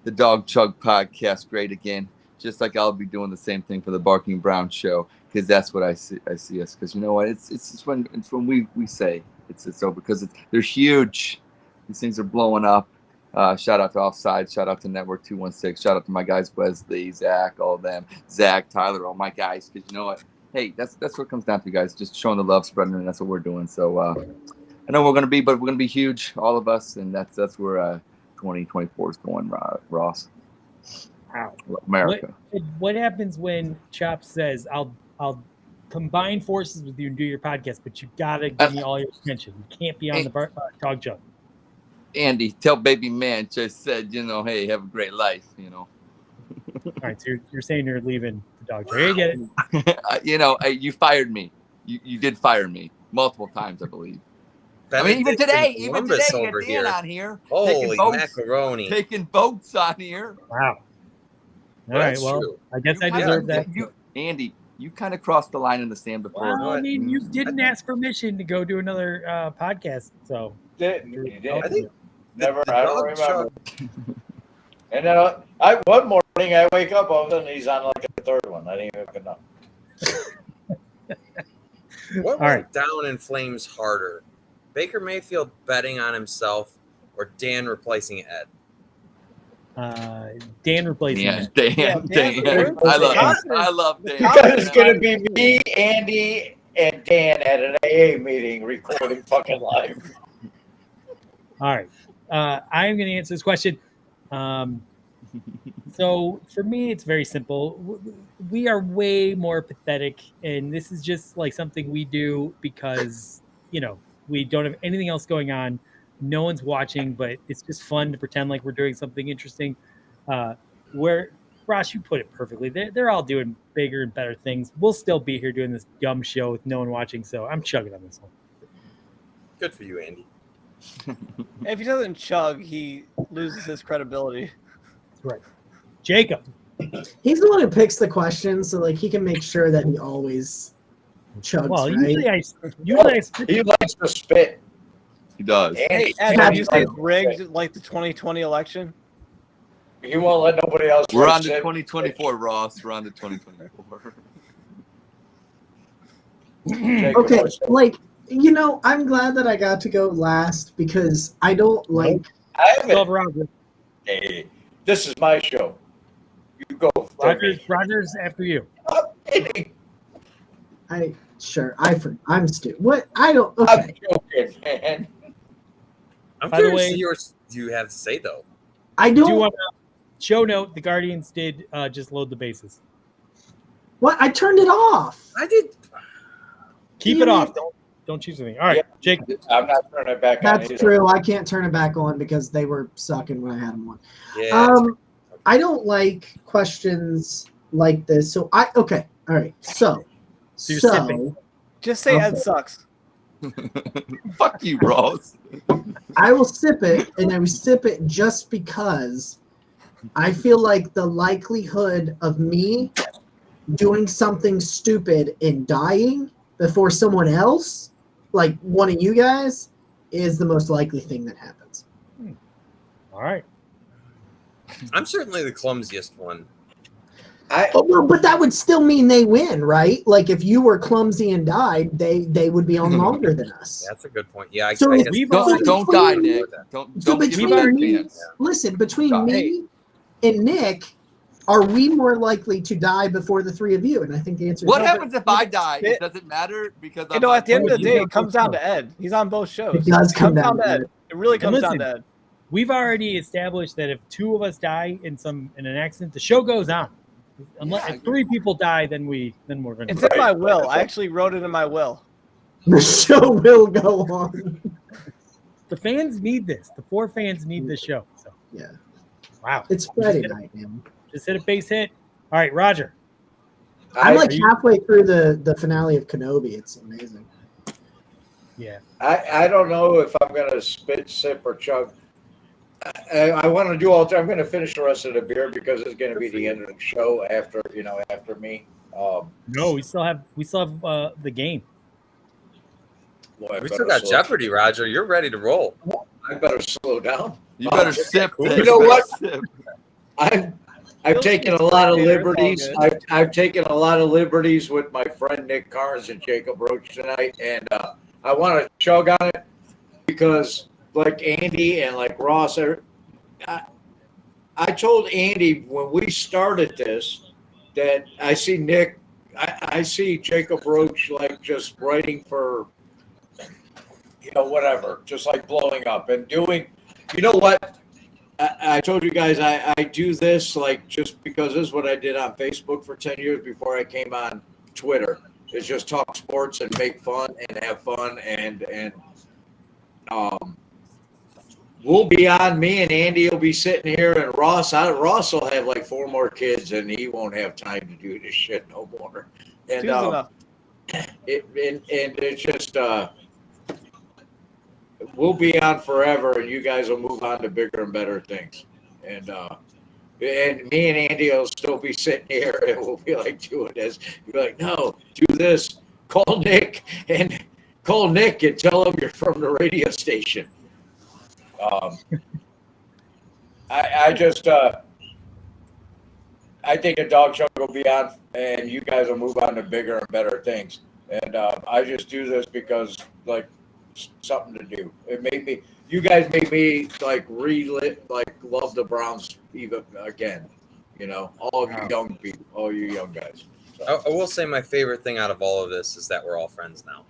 the Dawg Chug podcast great again, just like I'll be doing the same thing for the Barking Brown show, because that's what I see us. Because you know what? It's when we say it's over, because they're huge. These things are blowing up. Shout out to Offside. Shout out to Network 216. Shout out to my guys Wesley, Zach, all of them, Zach, Tyler, all my guys. Because you know what? Hey, that's what it comes down to, guys. Just showing the love, spreading it, and that's what we're doing. So I know we're gonna be huge, all of us, and that's where 2024 is going, Ross. Wow. America. What happens when Chop says, "I'll combine forces with you and do your podcast, but you gotta give me all your attention. You can't be on the Dawg Chug." Andy, tell baby man just said, hey, have a great life, All right, so you're saying you're leaving the Dawg Chug. You get it. You fired me. You did fire me multiple times, I believe. Even today, you had Dan on here. Holy macaroni. Taking votes on here. Wow. All right, well, true. I guess I deserve that. Andy, you kind of crossed the line in the sand before. Well, I mean, you didn't ask permission to go do another podcast, so. You did. I think never. I don't remember. And then one morning I wake up, all of a sudden he's on like a third one. I didn't even know. What went down in flames harder? Baker Mayfield betting on himself or Dan replacing Ed? Dan replacing Ed. Dan. I love Dan. Because it's going to be me, Andy, and Dan at an AA meeting recording fucking live. All right. I'm going to answer this question. So for me, it's very simple. We are way more pathetic, and this is just like something we do because, we don't have anything else going on. No one's watching, but it's just fun to pretend like we're doing something interesting. Where, Ross, you put it perfectly. They're all doing bigger and better things. We'll still be here doing this dumb show with no one watching, so I'm chugging on this one. Good for you, Andy. If he doesn't chug, he loses his credibility. That's right. Jacob. He's the one who picks the questions, so he can make sure that he always chugs. Well, right? usually I he likes to spit. He does. Hey, Ed, have you say rigged like the 2020 election? He won't let nobody else. We're on to 2024, Ross. We're on to 2024. Okay, I'm glad that I got to go last because I don't like. I haven't. Hey, this is my show. You go. Rogers after you. I'm stupid. What? I don't. Okay. I'm joking, man. I'm By the curious way, to hear what you have to say, though. I don't. Do want to show note, the Guardians did just load the bases. What? I turned it off. I did. Keep it off. Don't choose anything. All right, Jake. I'm not turning it back on. That's true. I can't turn it back on because they were sucking when I had them on. Yeah. I don't like questions like this. So okay. All right. So you're sipping. Just say Ed sucks. Fuck you, Ross. I will sip it, and I will sip it just because I feel like the likelihood of me doing something stupid and dying before someone else, like one of you guys, is the most likely thing that happens. All right. I'm certainly the clumsiest one. But that would still mean they win, right? Like if you were clumsy and died, they would be on longer than us. That's a good point. Yeah, So I guess don't die, Nick. Don't between me, listen, between me and Nick, are we more likely to die before the three of you? And I think the answer is what no. happens if I die? It doesn't matter because at the end of the day, it comes down to Ed. He's on both shows. It does come down to Ed. It really comes down to Ed. we've already established that if 2 of us die in an accident, the show goes on. Unless if 3 people die, then we're gonna. It's in my will. I actually wrote it in my will. The show will go on. The fans need this. The 4 fans need this show. So Yeah. wow, It's Friday night, man. just hit a base hit. All right, Roger. I'm like are you- halfway through the finale of Kenobi. It's amazing. Yeah. I don't know if I'm gonna spit, sip, or chug. I want to do all. I'm going to finish the rest of the beer because it's going to be the end of the show after me. No, we still have the game. Boy, I We better still got slow- Jeopardy, Roger. You're ready to roll. I better slow down. You better sip. You this. know what? Sip. I've taken a lot of It's all liberties. good. I've taken a lot of liberties with my friend Nick Carnes and Jacob Roach tonight, and I want to chug on it because, like Andy and like Ross, I told Andy when we started this that I see Nick, I see Jacob Roach like just writing for, whatever, just like blowing up and doing. You know what? I told you guys I do this like just because this is what I did on Facebook for 10 years before I came on Twitter. Is just talk sports and make fun and have fun and we'll be on. Me and Andy will be sitting here, and Ross will have like 4 more kids, and he won't have time to do this shit no more. And Two's enough. it's just we'll be on forever, and you guys will move on to bigger and better things. And me and Andy will still be sitting here, and we'll be like doing this. You'll be like, no, do this. Call Nick and tell him you're from the radio station. I just I think a Dawg Chug will be on, and you guys will move on to bigger and better things. And I just do this because like something to do. It made me. You guys made me like love the Browns even again. All of you young people, all you young guys. So. I will say my favorite thing out of all of this is that we're all friends now.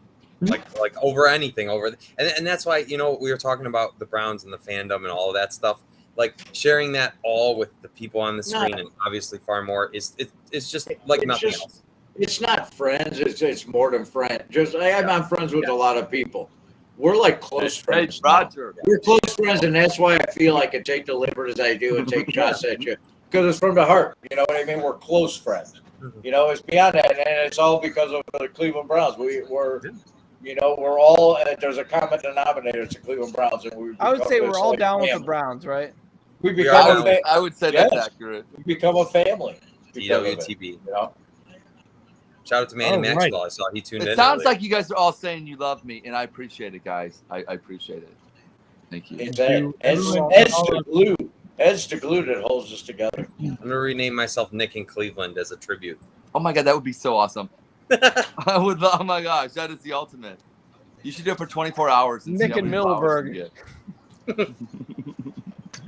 Like over anything, and that's why we were talking about the Browns and the fandom and all of that stuff. Like sharing that all with the people on the screen and obviously far more it's just like nothing else. It's not friends. It's more than friends. I'm friends with a lot of people. We're like close friends. Hey, Roger. We're close friends, and that's why I feel like I take the liberties I do and take shots at you because it's from the heart. You know what I mean? We're close friends. It's beyond that, and it's all because of the Cleveland Browns. We're all there's a common denominator. It's the Cleveland Browns, and I would say we're all down with the Browns, right? We become I would say that's accurate. We become a family. DWTB. Shout out to Manny Maxwell. I saw he tuned in. It sounds like you guys are all saying you love me, and I appreciate it, guys. I appreciate it. Thank you. Ed's the glue that holds us together. I'm gonna rename myself Nick in Cleveland as a tribute. Oh my god, that would be so awesome. I would love. Oh my gosh, that is the ultimate. You should do it for 24 hours. And Nick and Milberg.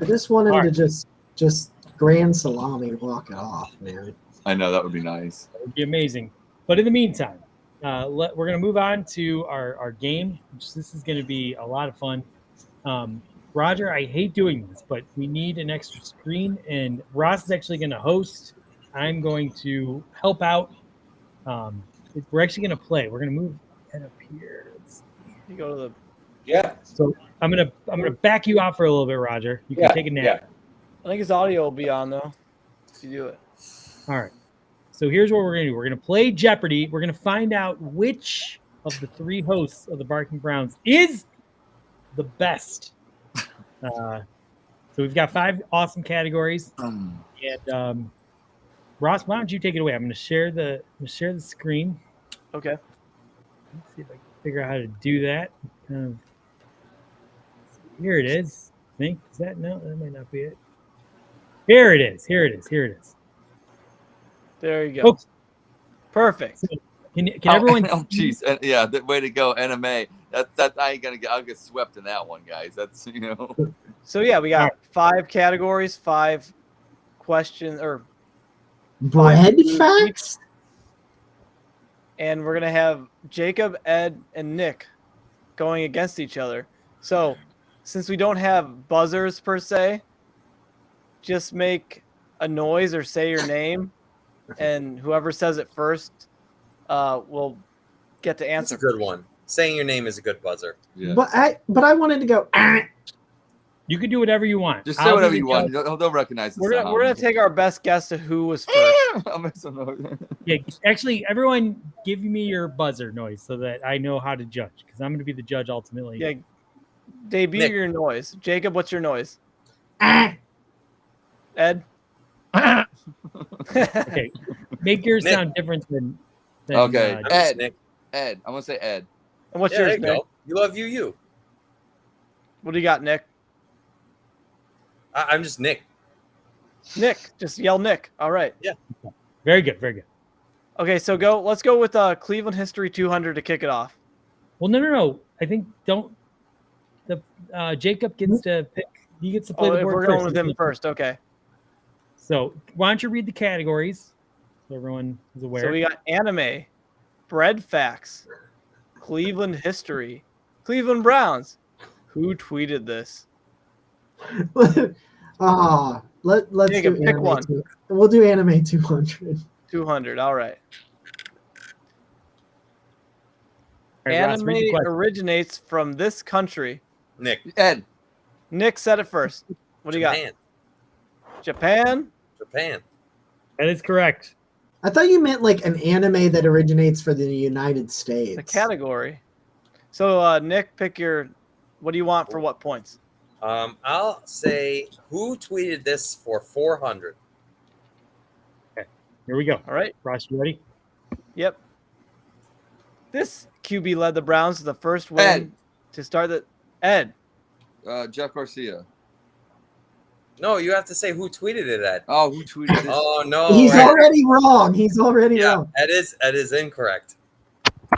I just want him to just grand salami walk it off, man. I know that would be nice. That would be amazing. But in the meantime, we're going to move on to our game. This is going to be a lot of fun. Roger, I hate doing this, but we need an extra screen, and Ross is actually going to host. I'm going to help out. We're actually going to play. We're going to move head up here. You go to the. Yeah. So I'm gonna back you out for a little bit, Roger. You can take a nap. Yeah. I think his audio will be on though. If you do it. All right. So here's what we're gonna do. We're gonna play Jeopardy. We're gonna find out which of the 3 hosts of the Barking Browns is the best. So we've got 5 awesome categories. And Ross, why don't you take it away? I'm gonna share the screen. Okay. Let's see if I can figure out how to do that. Here it is. I think is that no? That might not be it. Here it is. Here it is. Here it is. There you go. Oops. Perfect. So can everyone? Oh, jeez. Yeah, way to go, NMA. That I ain't gonna get. I'll get swept in that one, guys. That's So yeah, we got 5 categories, 5 questions, or bread facts. And we're gonna have Jacob, Ed, and Nick going against each other. So since we don't have buzzers per se, just make a noise or say your name, and whoever says it first will get to That's answer. a good one. Saying your name is a good buzzer. Yeah. But I wanted to go. You can do whatever you want. Just say I'll be whatever the you want. judge. They'll recognize the We're sound. gonna take our best guess to who was first. I'll make some noise. Yeah, actually, everyone, give me your buzzer noise so that I know how to judge, because I'm going to be the judge ultimately. Yeah, debut Nick. your noise. Jacob, what's your noise? Ah. Ed. Okay, make yours Nick. sound different than Okay. I'm just Ed. Nick. Ed. I'm gonna say Ed. And what's Yeah, there yours, you Nick? go. You love you. What do you got, Nick? I'm just Nick. Nick. Just yell Nick. All right. Very good, very good. Okay, so let's go with Cleveland History 200 to kick it off. Well, no. I think Jacob gets to pick. He gets to play the if board we're first. going with him first, okay. So why don't you read the categories so everyone is aware? So we got anime, bread facts, Cleveland history, Cleveland Browns. Who tweeted this? Let's Jacob, do pick anime. one. We'll do anime 200. 200. All right. All right, Ross, Anime read the question. originates from this country. Nick. Ed. Nick said it first. What do you got? Japan? Japan. That is correct. I thought you meant like an anime that originates for the United States. The category. So Nick, pick your. What do you want for what points? I'll say who tweeted this for 400. Here we go. All right. Ross, you ready? Yep. This QB led the Browns to the first win Ed. to start the. Ed. Jeff Garcia. No, you have to say who tweeted it at. Oh, who tweeted this? Oh no. He's Ed. already wrong. He's already Yeah, wrong. Ed is incorrect.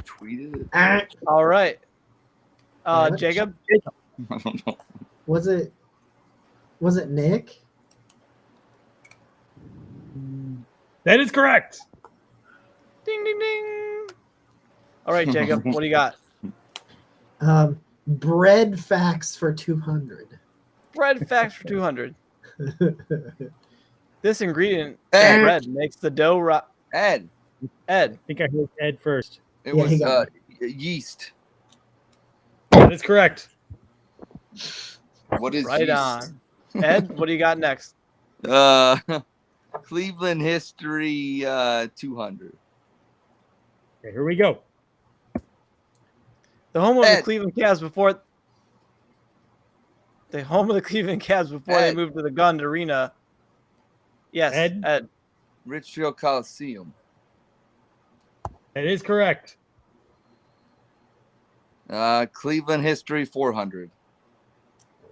Tweeted it? Ah, All right. What? Jacob. I don't know. was it Nick? That is correct. Ding ding ding. All right, Jacob. What do you got? Bread facts for 200. Bread facts for 200. This ingredient Ed. in bread makes the dough. Ed. Ed. I think I heard Ed first. It Yeah, he was got yeast. That is correct. What is Right yeast? on. Ed, what do you got next? Cleveland history 200. Okay, here we go. The home of Ed. the Cleveland Cavs before. The home of the Cleveland Cavs before they Ed. moved to the Gund Arena. Yes, Ed. Ed. Richfield Coliseum. That is correct. Cleveland history 400.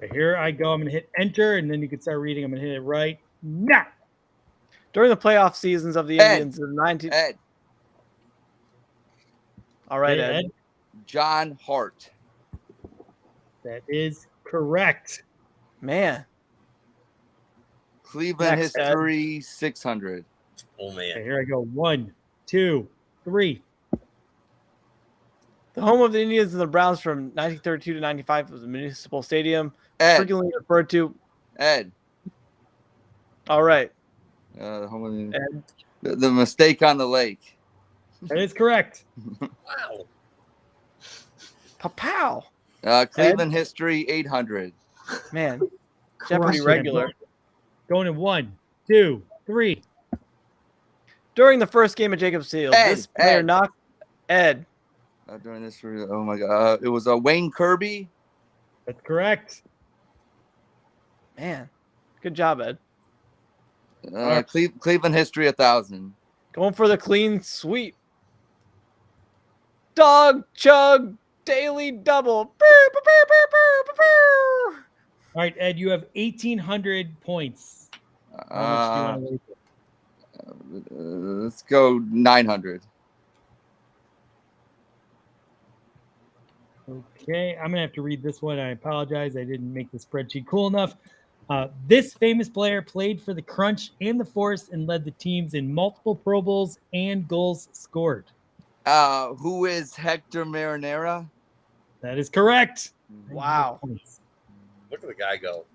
Okay, here I go. I'm going to hit enter, and then you can start reading. I'm going to hit it right now. During the playoff seasons of the Ed. Indians in the 19. Ed. All right, Yeah, Ed. John Hart. That is correct. Man. Cleveland Next, Ed. history 600. Oh Okay, man. here I go. 1, 2, 3. The home of the Indians and the Browns from 1932 to 95 was the Municipal Stadium, Ed. frequently referred to. Ed. All right, Home of the- Ed. the mistake on the lake. That is correct. Wow. Pow. Cleveland history 800. Man, Jeopardy Crushing it. regular. Going in 1, 2, 3. During the first game of Jacobs Field, Ed, this player Ed. knocked Ed. During this, oh my God, it was Wayne Kirby. That's correct. Man, good job, Ed. Cleveland history 1000. Going for the clean sweep. Dawg Chug Daily Double. All right, Ed, you have 1,800 points. How much do you want to rate it? Let's go 900. Okay, I'm going to have to read this one. I apologize. I didn't make the spreadsheet cool enough. This famous player played for the Crunch and the Force and led the teams in multiple Pro Bowls and goals scored. Who is Hector Marinara? That is correct. Wow. Look at the guy go.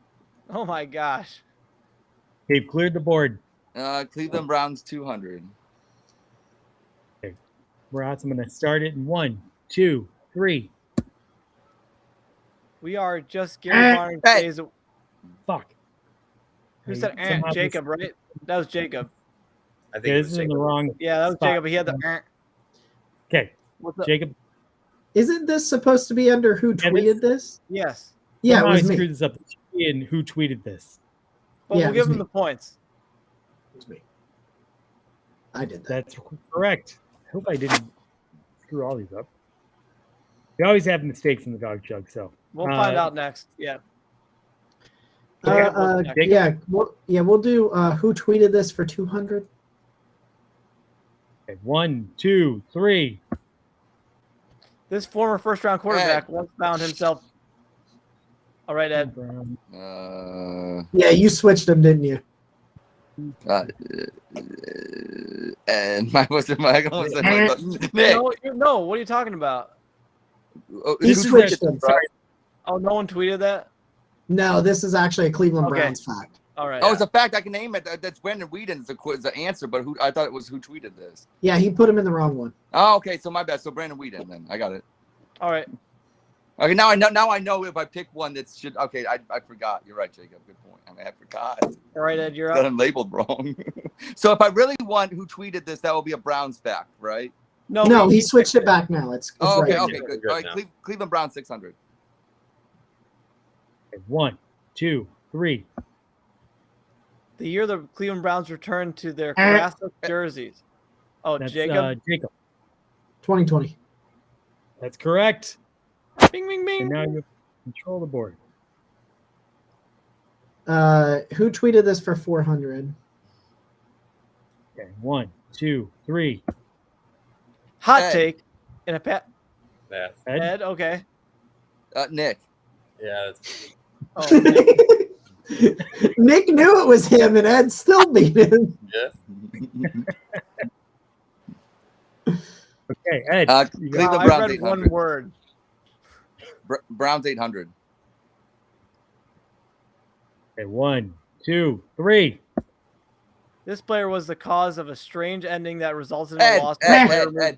Oh my gosh. They've cleared the board. Cleveland Browns 200. Brats, I'm going to start it in 1, 2, 3. We are just Gary Barnes Hey. days. Fuck. Who said Somehow Jacob, right? That was Jacob. I think Yeah, it this was is in the Jacob. wrong. Yeah, that was spot. Jacob. He had the. Okay, What's up? Jacob. Isn't this supposed to be under who Yeah, tweeted this? Yes. Yeah, it Somehow was I me. screwed this up. And who tweeted this? But Yeah, we'll it give was him me. the points. It was me. I did that. That's correct. I hope I didn't screw all these up. We always have mistakes in the Dawg Chug, so We'll find out next. Yeah. Yeah, we'll do who tweeted this for 200. Okay, 1, 2, 3. This former first-round quarterback once found himself. All right, Ed. Yeah, you switched them, didn't you? And my was it my Nick. No, what are you talking about? He switched them. Sorry. Oh, no one tweeted that? No, this is actually a Cleveland Okay. Browns fact. All right. Oh, it's a fact. I can name it. That's Brandon Whedon's the answer, but who I thought it was who tweeted this. Yeah, he put him in the wrong one. Oh, okay. So my bad. So Brandon Whedon. Then I got it. All right. Okay, now I know. Now I know if I pick one that should. Okay, I forgot. You're right, Jacob. Good point. I mean, I forgot. All right, Ed, you're That up. I'm labeled wrong. So if I really want who tweeted this, that will be a Browns fact, right? No, he switched it back now. It's Oh, okay, right. okay, good. All right, Cleveland Browns 600. Okay, 1, 2, 3. The year the Cleveland Browns returned to their classic jerseys. Oh, That's Jacob. Jacob. 2020. That's correct. Bing, bing, bing. And now you control the board. Who tweeted this for 400? Okay, 1, 2, 3. Hot Ed. take in a pat. That. Ed, okay. Nick. Yeah. That's... Oh, Nick. Nick knew it was him, and Ed still beat him. Yeah. Okay, Ed. you got- Cleveland I Browns read 800. one word. Browns 800. Okay, 1, 2, 3. This player was the cause of a strange ending that resulted in Ed, a loss. Ed,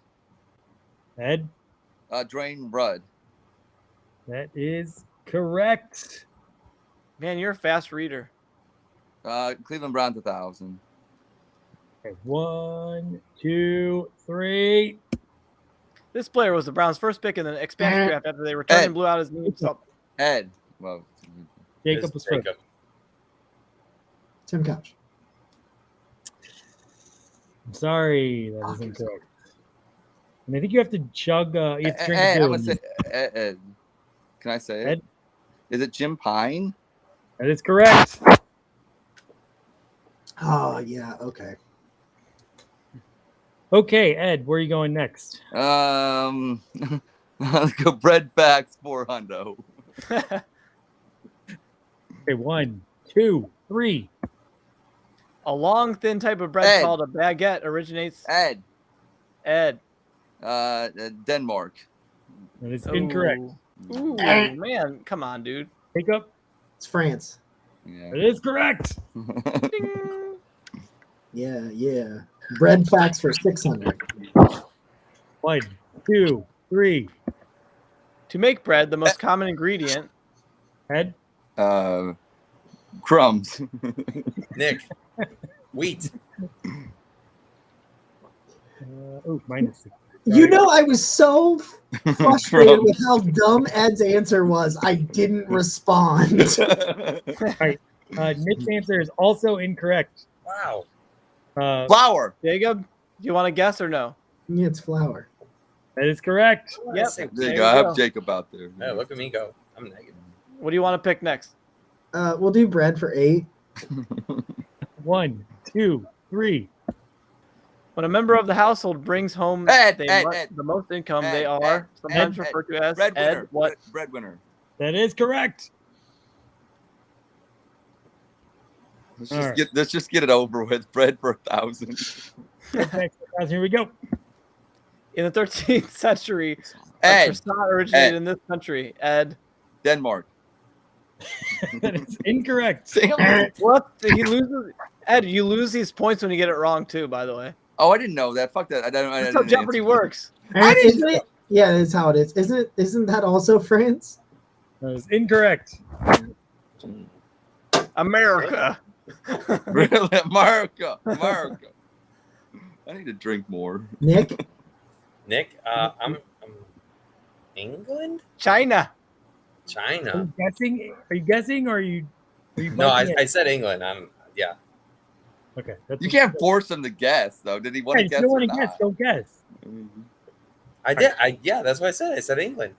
Drain Rudd. that is correct. Man, you're a fast reader. Cleveland Browns 1,000. Okay, 1, 2, 3. This player was the Browns' first pick in the expansion draft after they returned and blew out his knee. So, Ed. Well, Jacob was first. Tim Couch. I'm sorry, that is incorrect. And I think you have to chug. You have to drink Ed, it I'm gonna say Ed. Can I say it? Ed? Is it Jim Pine? That is correct. Oh, yeah, okay. Okay, Ed, where are you going next? Let's go bread facts 400. Okay, 1, 2, 3. a long, thin type of bread Ed. called a baguette originates. Ed. Ed. Denmark. That is incorrect. Ooh, man, come on, dude. Jacob, It's France. Yeah. that is correct. Ding. Yeah. Bread facts for 600. 1, 2, 3. To make bread, the most common ingredient. Ed, Crumbs. Nick. Wheat. minus 6. You know, I was so frustrated with how dumb Ed's answer was. I didn't respond. Nick's answer is also incorrect. Wow. Flour. Jacob, do you want to guess or no? Yeah, it's flour. That is correct. Yep. There you go. I have Jacob out there. Hey, look at me go. I'm negative. What do you want to pick next? We'll do bread for 8. 1, 2, 3. When a member of the household brings home Ed, the most income, they are sometimes referred to as breadwinner. Ed. What? Breadwinner. That is correct. Let's just get it over with. Bread for 1,000. Here we go. In the 13th century, Ed. croissant originated in this country. Ed. Denmark. That is incorrect. Damn it. What? He loses. Ed, you lose these points when you get it wrong too. By the way, Oh, I didn't know that. Fuck that. I that's how didn't Jeopardy answer. works. Isn't it? Yeah, that's how it is. Isn't that also France? That is incorrect. America. Really? America. I need to drink more. Nick? Nick, I'm England? China. Are you China. guessing? Are you guessing, or are you No, buzzing I it? said England. Yeah. Okay. That's You can't force him to guess, though. Did he want Hey, to if guess you don't or want to guess, not? don't guess. I did. Yeah, that's what I said. I said England.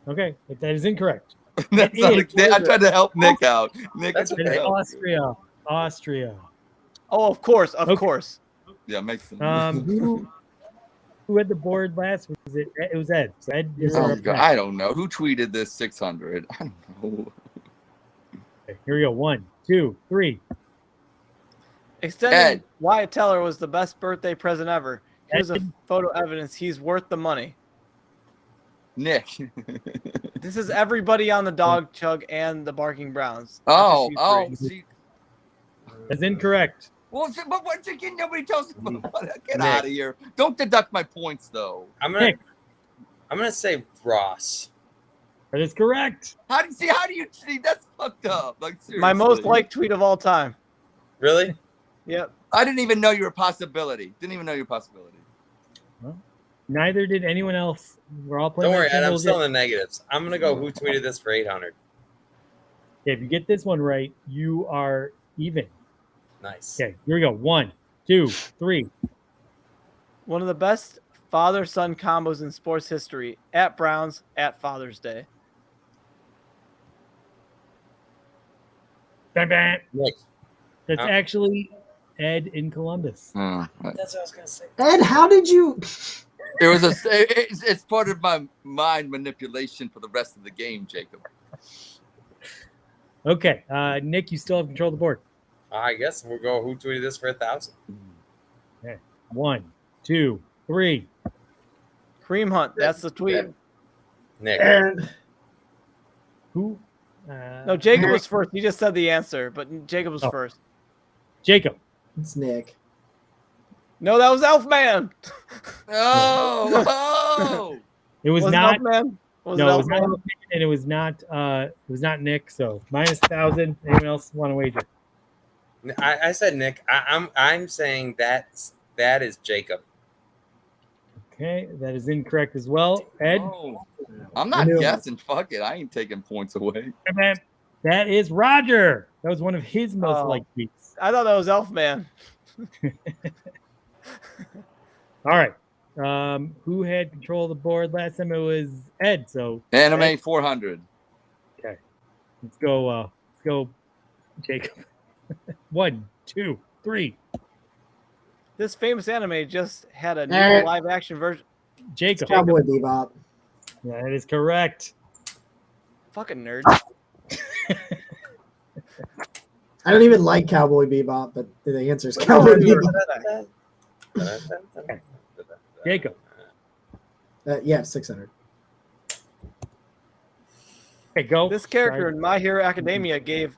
Okay, but that is incorrect. That's not It I is- tried to help Nick out. Nick, That's I tried That to is help you. Austria. Austria. Oh, of course, of Okay. course. Yeah, makes sense. Who had the board last? Was it? It was Ed. So Ed, you're Oh, up God, next. I don't know. Who tweeted this 600? I don't know. Okay, here we go. 1, 2, 3. Extending Ed. Wyatt Teller was the best birthday present ever. Here's a Ed. photo evidence. He's worth the money. Nick. This is everybody on the Dawg Chug and the Barking Browns. Oh, Not just you three. see. That's incorrect. Well, but once again, nobody tells me. Get Nick. out of here. Don't deduct my points, though. I'm Nick. gonna say Ross. That is correct. How do you see? That's fucked up. Like, seriously. My most liked tweet of all time. Really? Yep. I didn't even know you were a possibility. Didn't even know you were a possibility. Neither did anyone else. We're all playing. Don't worry, that Ed. I'm double still dip. in the negatives. I'm gonna go. Who tweeted this for 800? Okay, if you get this one right, you are even. Nice. Okay, here we go. 1, 2, 3. One of the best father-son combos in sports history. At Browns at Father's Day. Bam, bam. Nick. That's Oh. actually Ed in Columbus. That's what I was gonna say. Ed, how did you? It was it's part of my mind manipulation for the rest of the game, Jacob. Okay, Nick, you still have control of the board. I guess we'll go. Who tweeted this for 1,000? 1, 2, 3. Cream Hunt. That's the tweet. Nick. And Who? No, Jacob was first. He just said the answer, but Jacob was Oh. first. Jacob. it's Nick. No, that was Elfman. Oh, It was Was it not. Elfman? Was No, it it was not, Elfman? and it was not. It was not Nick. So minus 1,000. Anyone else want to wager? I said Nick. I'm saying that is Jacob. Okay, that is incorrect as well. Ed, Oh. I'm I not knew it. guessing. Fuck it. I ain't taking points away. that is Roger. That was one of his most Oh. liked tweets. I thought that was Elfman. All right. Who had control of the board last time? It was Ed. So Anime Ed, 400. let's go, Jacob. 1, 2, 3. This famous anime just had a new Eh. live action version. Jacob. Cowboy Bebop. Yeah, that is correct. Fucking nerd. I don't even like Cowboy Bebop, but the answer is Cowboy Bebop. Jacob. Yeah, 600. Okay, go. This character in My Hero Academia gave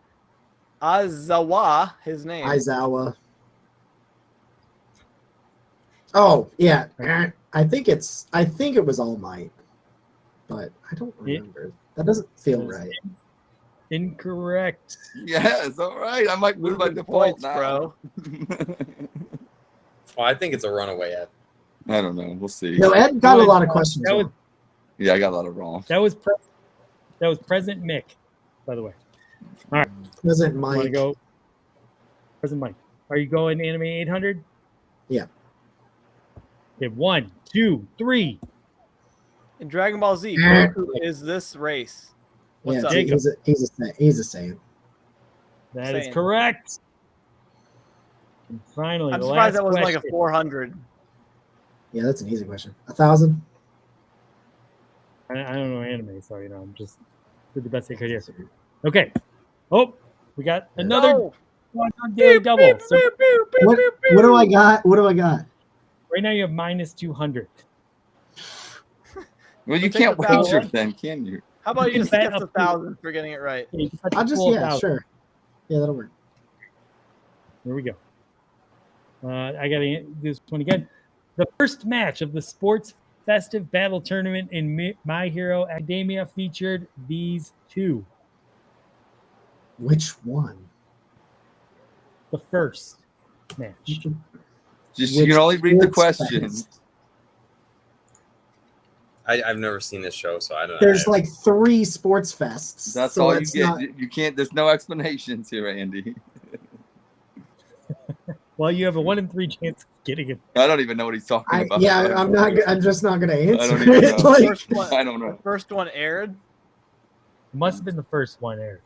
Aizawa his name. Aizawa. Oh, yeah. I think it was All Might, but I don't remember. That doesn't feel right. Incorrect. Yes, all right. I might move by Losing default points, now. bro. Oh, I think it's a runaway, Ed. I don't know. We'll see. No, Ed got a lot of questions. That was wrong. Yeah, I got a lot of wrong. that was President Mick, by the way. Wasn't Want to Mike? go? President Mike. Are you going Anime 800? Yeah. Okay, 1, 2, 3. In Dragon Ball Z, Goku is this race. What's Yeah, up? Jacob? he's a Saiyan. That is Same. correct. And finally, I'm the surprised last that wasn't like a question. 400. Yeah, that's an easy question. 1,000. I don't know anime, so I'm just did the best I could here. Okay. Oh, we got another No. one on daily double. So What do I got? What do I got? right now you have minus 200. Well, you Take can't the power wager one. then, can you? How about you can just bet guess up to- 1,000 for getting it right? Yeah, you can bet I'll the just, full yeah, 1,000. sure. Yeah, that'll work. Here we go. I got to do this one again. The first match of the Sports Festive Battle Tournament in My Hero Academia featured these two. Which one? The first match. Just you can only read the question. I've never seen this show, so I don't know. There's like 3 sports fests. That's so all you it's get. not- You can't. There's no explanations here, Andy. Well, you have a 1 in 3 chance of getting it. I don't even know what he's talking about. I'm not. I'm just not going to answer don't even it. know. Like, First one, I don't know. The first one aired. Must have been the first one aired.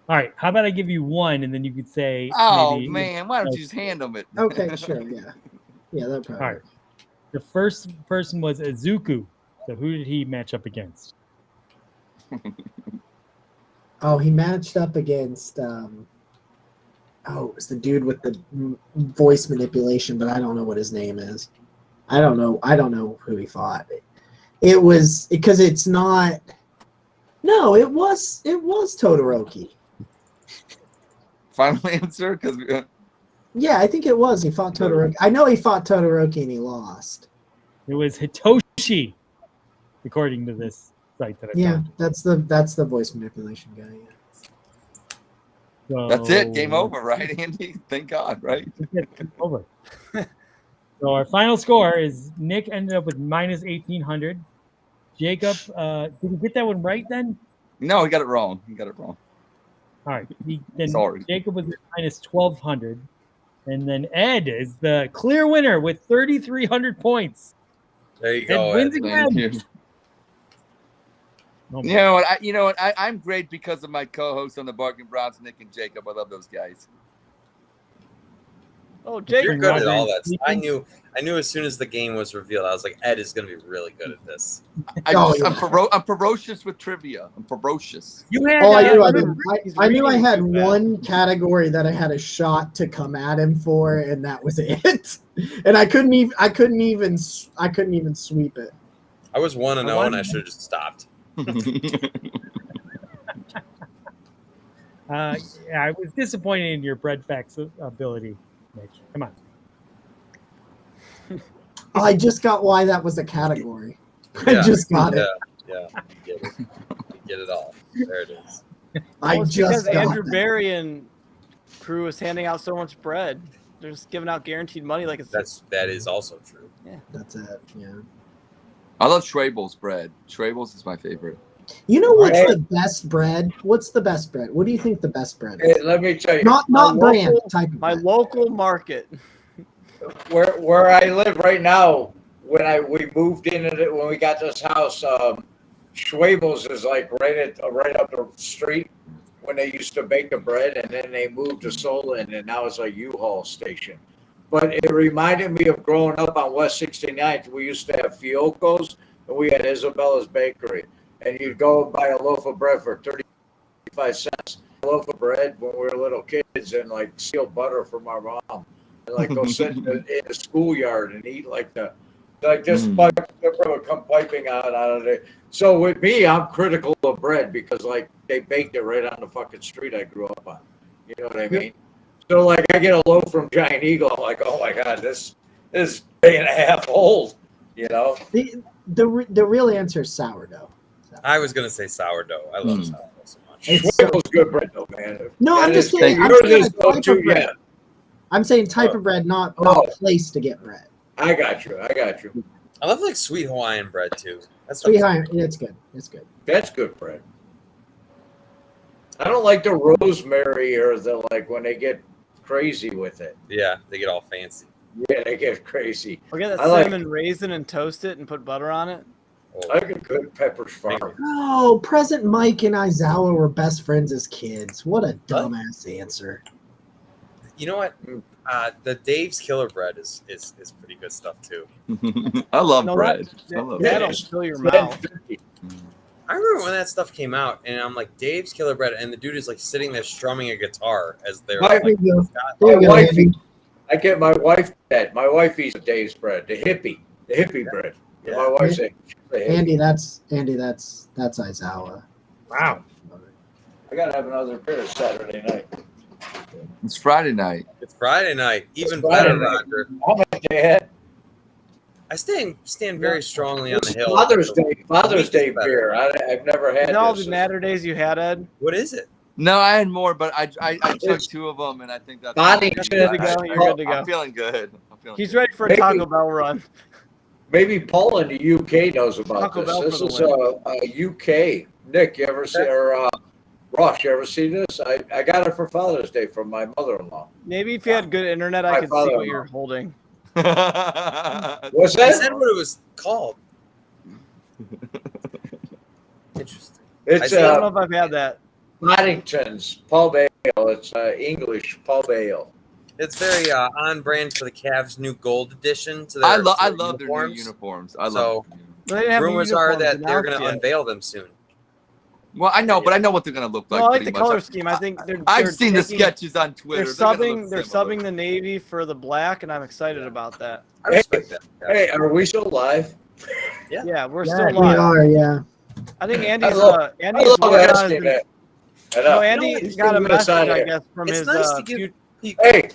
All right. How about I give you 1, and then you could say. Oh maybe, man, why don't you just hand them it? okay, sure, yeah, that probably. All right. The first person was Izuku. So who did he match up against? Oh, he matched up against. It was the dude with the voice manipulation, but I don't know what his name is. I don't know who he fought. It was because it's not. No, it was Todoroki. Final answer, because Yeah, I think it was. He fought Todoroki. I know he fought Todoroki and he lost. It was Hitoshi, according to this site that I Yeah, found. that's the voice manipulation guy. Yeah. So, that's it. Game over, right, Andy? Thank God, right? Game over. So our final score is Nick ended up with minus 1,800. Jacob, did you get that one right then? No, he got it wrong. All right. Then Sorry. Jacob was at minus 1,200. And then Ed is the clear winner with 3,300 points. There you Ed go. wins Ed. again. Thank you. Oh, You know what? I'm great because of my co-hosts on the Bargain Browns, Nick and Jacob. I love those guys. Oh, You're Jacob. good at all that. I knew as soon as the game was revealed, I was like, Ed is going to be really good at this. I'm ferocious with trivia. I'm ferocious. You had, Oh, I knew I reading had too fast. one category that I had a shot to come at him for, and that was it. And I couldn't even sweep it. I was 1-0, and I should have just stopped. I was disappointed in your bread facts ability, Mitch. Come on. I just got why that was a category. Yeah, I just got it. Yeah, you get it. You get it all. There it is. I Well, it's just because got Andrew that. Barry and crew is handing out so much bread. They're just giving out guaranteed money like it's That is also true. That's it. Yeah. I love Schwabel's bread. Schwabel's is my favorite. You know what's Hey. the best bread? What's the best bread? What do you think the best bread Hey, is? let me tell you, Not brand type of my bread. local market. where I live right now, when we moved in it, when we got this house, Schwabel's is like right up the street when they used to bake the bread, and then they moved to Solon, and now it's a U-Haul station. But it reminded me of growing up on West 69th. We used to have Fiocco's, and we had Isabella's Bakery. And you'd go buy a loaf of bread for 35 cents. A loaf of bread when we were little kids, and like steal butter from our mom. And like go sit in the schoolyard and eat this pipe would come piping out of it. So with me, I'm critical of bread because like they baked it right on the fucking street I grew up on. You know what I mean? So like I get a loaf from Giant Eagle, I'm like, oh my god, this is a day and a half old. You know? The real answer is sourdough. I was going to say sourdough. I love sourdough so much. Schwabel's good bread though, man. No, I'm That just is- saying. I'm yours saying is a though, type too, of bread. yeah. I'm saying type of bread, not place to get bread. I got you. I love like sweet Hawaiian bread too. That's Sweet Hawaiian, it's good. It's good. That's good bread. I don't like the rosemary or the like when they get crazy with it. Yeah, they get all fancy. Yeah, they get crazy. Or get that I like- cinnamon raisin and toast it and put butter on it. I like a good Pepperidge Farm. Oh, President Mike and Aizawa were best friends as kids. What a dumbass answer. You know what? The Dave's Killer Bread is pretty good stuff too. I love No, bread. that- I love that'll bread. fill your mouth. I remember when that stuff came out, and I'm like, Dave's Killer Bread, and the dude is like sitting there strumming a guitar as they're My- like, There you go. God, There you My go, wife, Andy. I get my wife that. My wife eats Dave's bread, the hippie bread. Yeah. My wife said, Andy, that's Aizawa. Wow. I gotta have another beer Saturday night. It's Friday night. It's Friday night. Even It's Friday better, night. Roger. How much they had? I stand very strongly on the hill. Father's Day Better. beer. I've never had And all this. the natter days you had, Ed. What is it? No, I had more, but I chugged 2 of them, and I think that's Boddington. You're good to go. You're good to I'm go. feeling good. He's ready for a Maybe- Taco Bell run. Maybe Paul in the UK knows about Taco this. Bell This for is the a UK. Nick, you ever see, or Ross, you ever see this? I got it for Father's Day from my mother-in-law. Maybe if you had good internet, I My could see what father-in-law. you're holding. What's I that? said what it was called. Interesting. It's I don't know if I've had that. Boddington's pub ale. It's English pub ale. It's very on brand for the Cavs' new gold edition. To their, I to love their new uniforms. uniforms. I So, love. They didn't have any Rumors are uniforms that they're going announced to yet. unveil them soon. Well, I know, but I know what they're gonna look like. No, I like pretty the much. color scheme. I think I've they're seen the taking- sketches on Twitter. They're gonna subbing. look They're similar. subbing the navy for the black, and I'm excited about that. I respect that. Hey, are we still live? Yeah, we're Yeah, still we live. are. Yeah. I think I Andy's love Andy's I love working on asking his, that. I no, know. Andy He's got a giving us message, out I here. guess, from It's his nice to give people. Hey,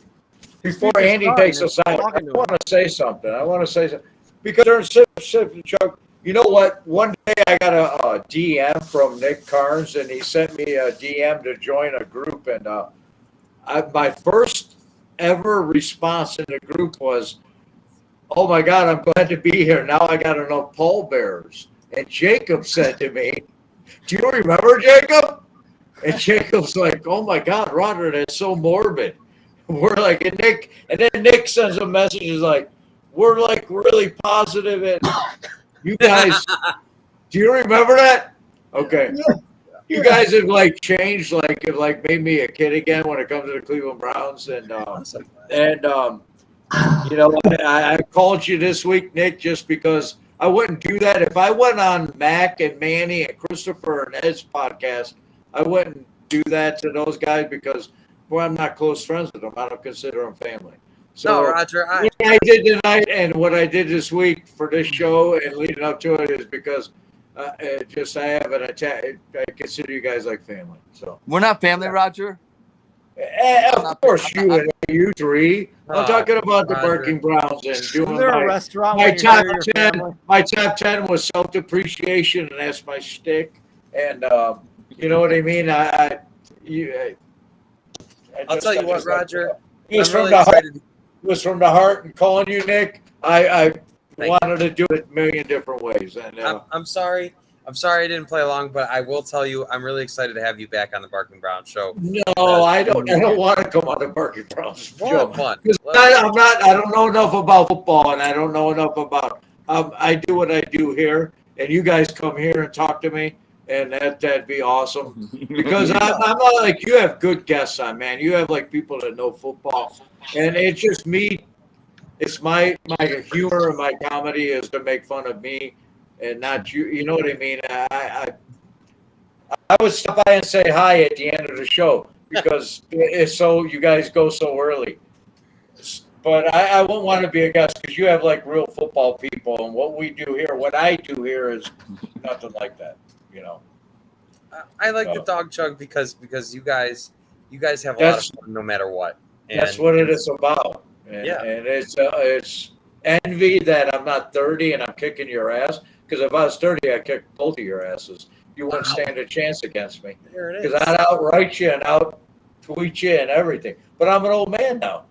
before future Andy son takes is us out, I talking to him. want to say something. Because during Sip and Chuck, you know what? One day I got a DM from Nick Carnes, and he sent me a DM to join a group. And my first ever response in the group was, "Oh my God, I'm glad to be here. Now I got to know pallbearers." And Jacob said to me, "Do you remember Jacob?" And Jacob's like, "Oh my God, Roger, that's so morbid." We're like, and then Nick sends a message, is like, "We're like really positive, and you guys, do you remember that?" Okay. You guys have like changed, have like made me a kid again when it comes to the Cleveland Browns, and you know, I called you this week, Nick, just because I wouldn't do that. If I went on Mac and Manny and Christopher and Ed's podcast, I wouldn't do that to those guys because, well, I'm not close friends with them. I don't consider them family. So No, Roger. what I did tonight and what I did this week for this show and leading up to it is because I have an attack. I consider you guys like family. So We're not family, Roger. of course you three. I'm talking about the Roger. Barking Browns and doing Is there a my restaurant my where you top hear your 10. family? My top 10 was self depreciation, and that's my shtick. And you know what I mean. I'll tell you what, Roger. It was I'm from really the heart. excited. It was from the heart. And calling you, Nick, I Thank wanted to do it a million different ways. And I'm sorry. I'm sorry I didn't play along, but I will tell you, I'm really excited to have you back on the Barking Brown show. no, I don't want to come on the Barking Browns We'll show. have fun. I don't know enough about football, and I don't know enough about. I do what I do here, and you guys come here and talk to me, and that'd be awesome. Because I'm not like you have good guests on, man. You have like people that know football, and it's just me. It's my humor and my comedy is to make fun of me, and not you. You know what I mean? I would stop by and say hi at the end of the show because it's so you guys go so early. But I won't want to be a guest because you have like real football people, and what we do here, what I do here, is nothing like that. You know. I like the Dawg Chug because you guys have a lot of fun no matter what. And That's what it is about. And, Yeah. and it's envy that I'm not 30 and I'm kicking your ass. Because if I was 30, I'd kick both of your asses. You wouldn't stand a chance against me. There it is. Because I'd outright you and out-tweet you and everything. But I'm an old man now.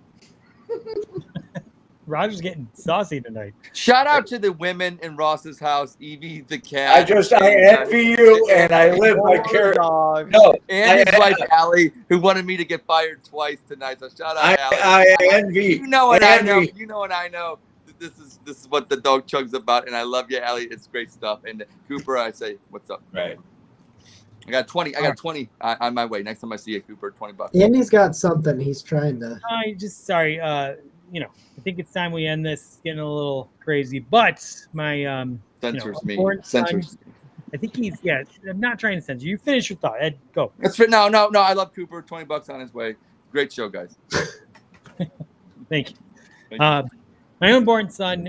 Roger's getting saucy tonight. Shout out to the women in Ross's house, Evie the cat. I envy you and I live my character. Dog. No, And his wife Allie, who wanted me to get fired twice tonight. So shout out Allie. I envy. You know what I know. envy. You know what I know. This is what the Dawg Chug's about, and I love you, Allie. It's great stuff. And Cooper, I say, what's up? Right. I got 20 on my way. Next time I see you, Cooper, $20. Andy's got something he's trying to. Sorry. I think it's time we end this. It's getting a little crazy, but my Censors me. important Censors. son, I think I'm not trying to censor you. Finish your thought, Ed. Go. That's for no. I love Cooper. $20 on his way. Great show, guys. Thank you. Thank you. My unborn son,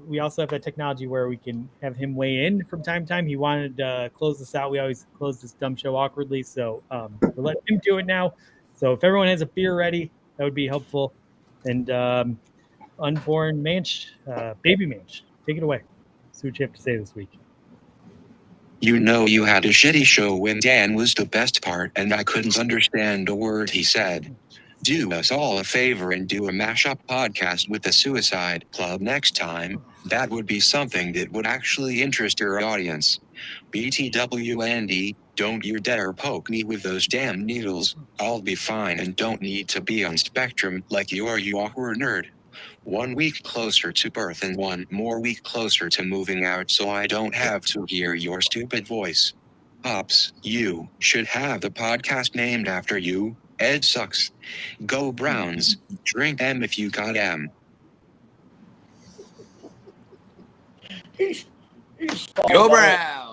we also have a technology where we can have him weigh in from time to time. He wanted to close this out. We always close this dumb show awkwardly, so we're letting him do it now. So if everyone has a beer ready, that would be helpful. And unborn Manch, baby Manch, take it away. See what you have to say this week. You know you had a shitty show when Dan was the best part and I couldn't understand a word he said. Do us all a favor and do a mashup podcast with the Suicide Club next time. That would be something that would actually interest your audience. BTWND, don't you dare poke me with those damn needles. I'll be fine and don't need to be on Spectrum like you awkward nerd. 1 week closer to birth and 1 more week closer to moving out so I don't have to hear your stupid voice. Pops, you should have the podcast named after you. Ed sucks. Go Browns. Drink M if you got M. He's Go Browns.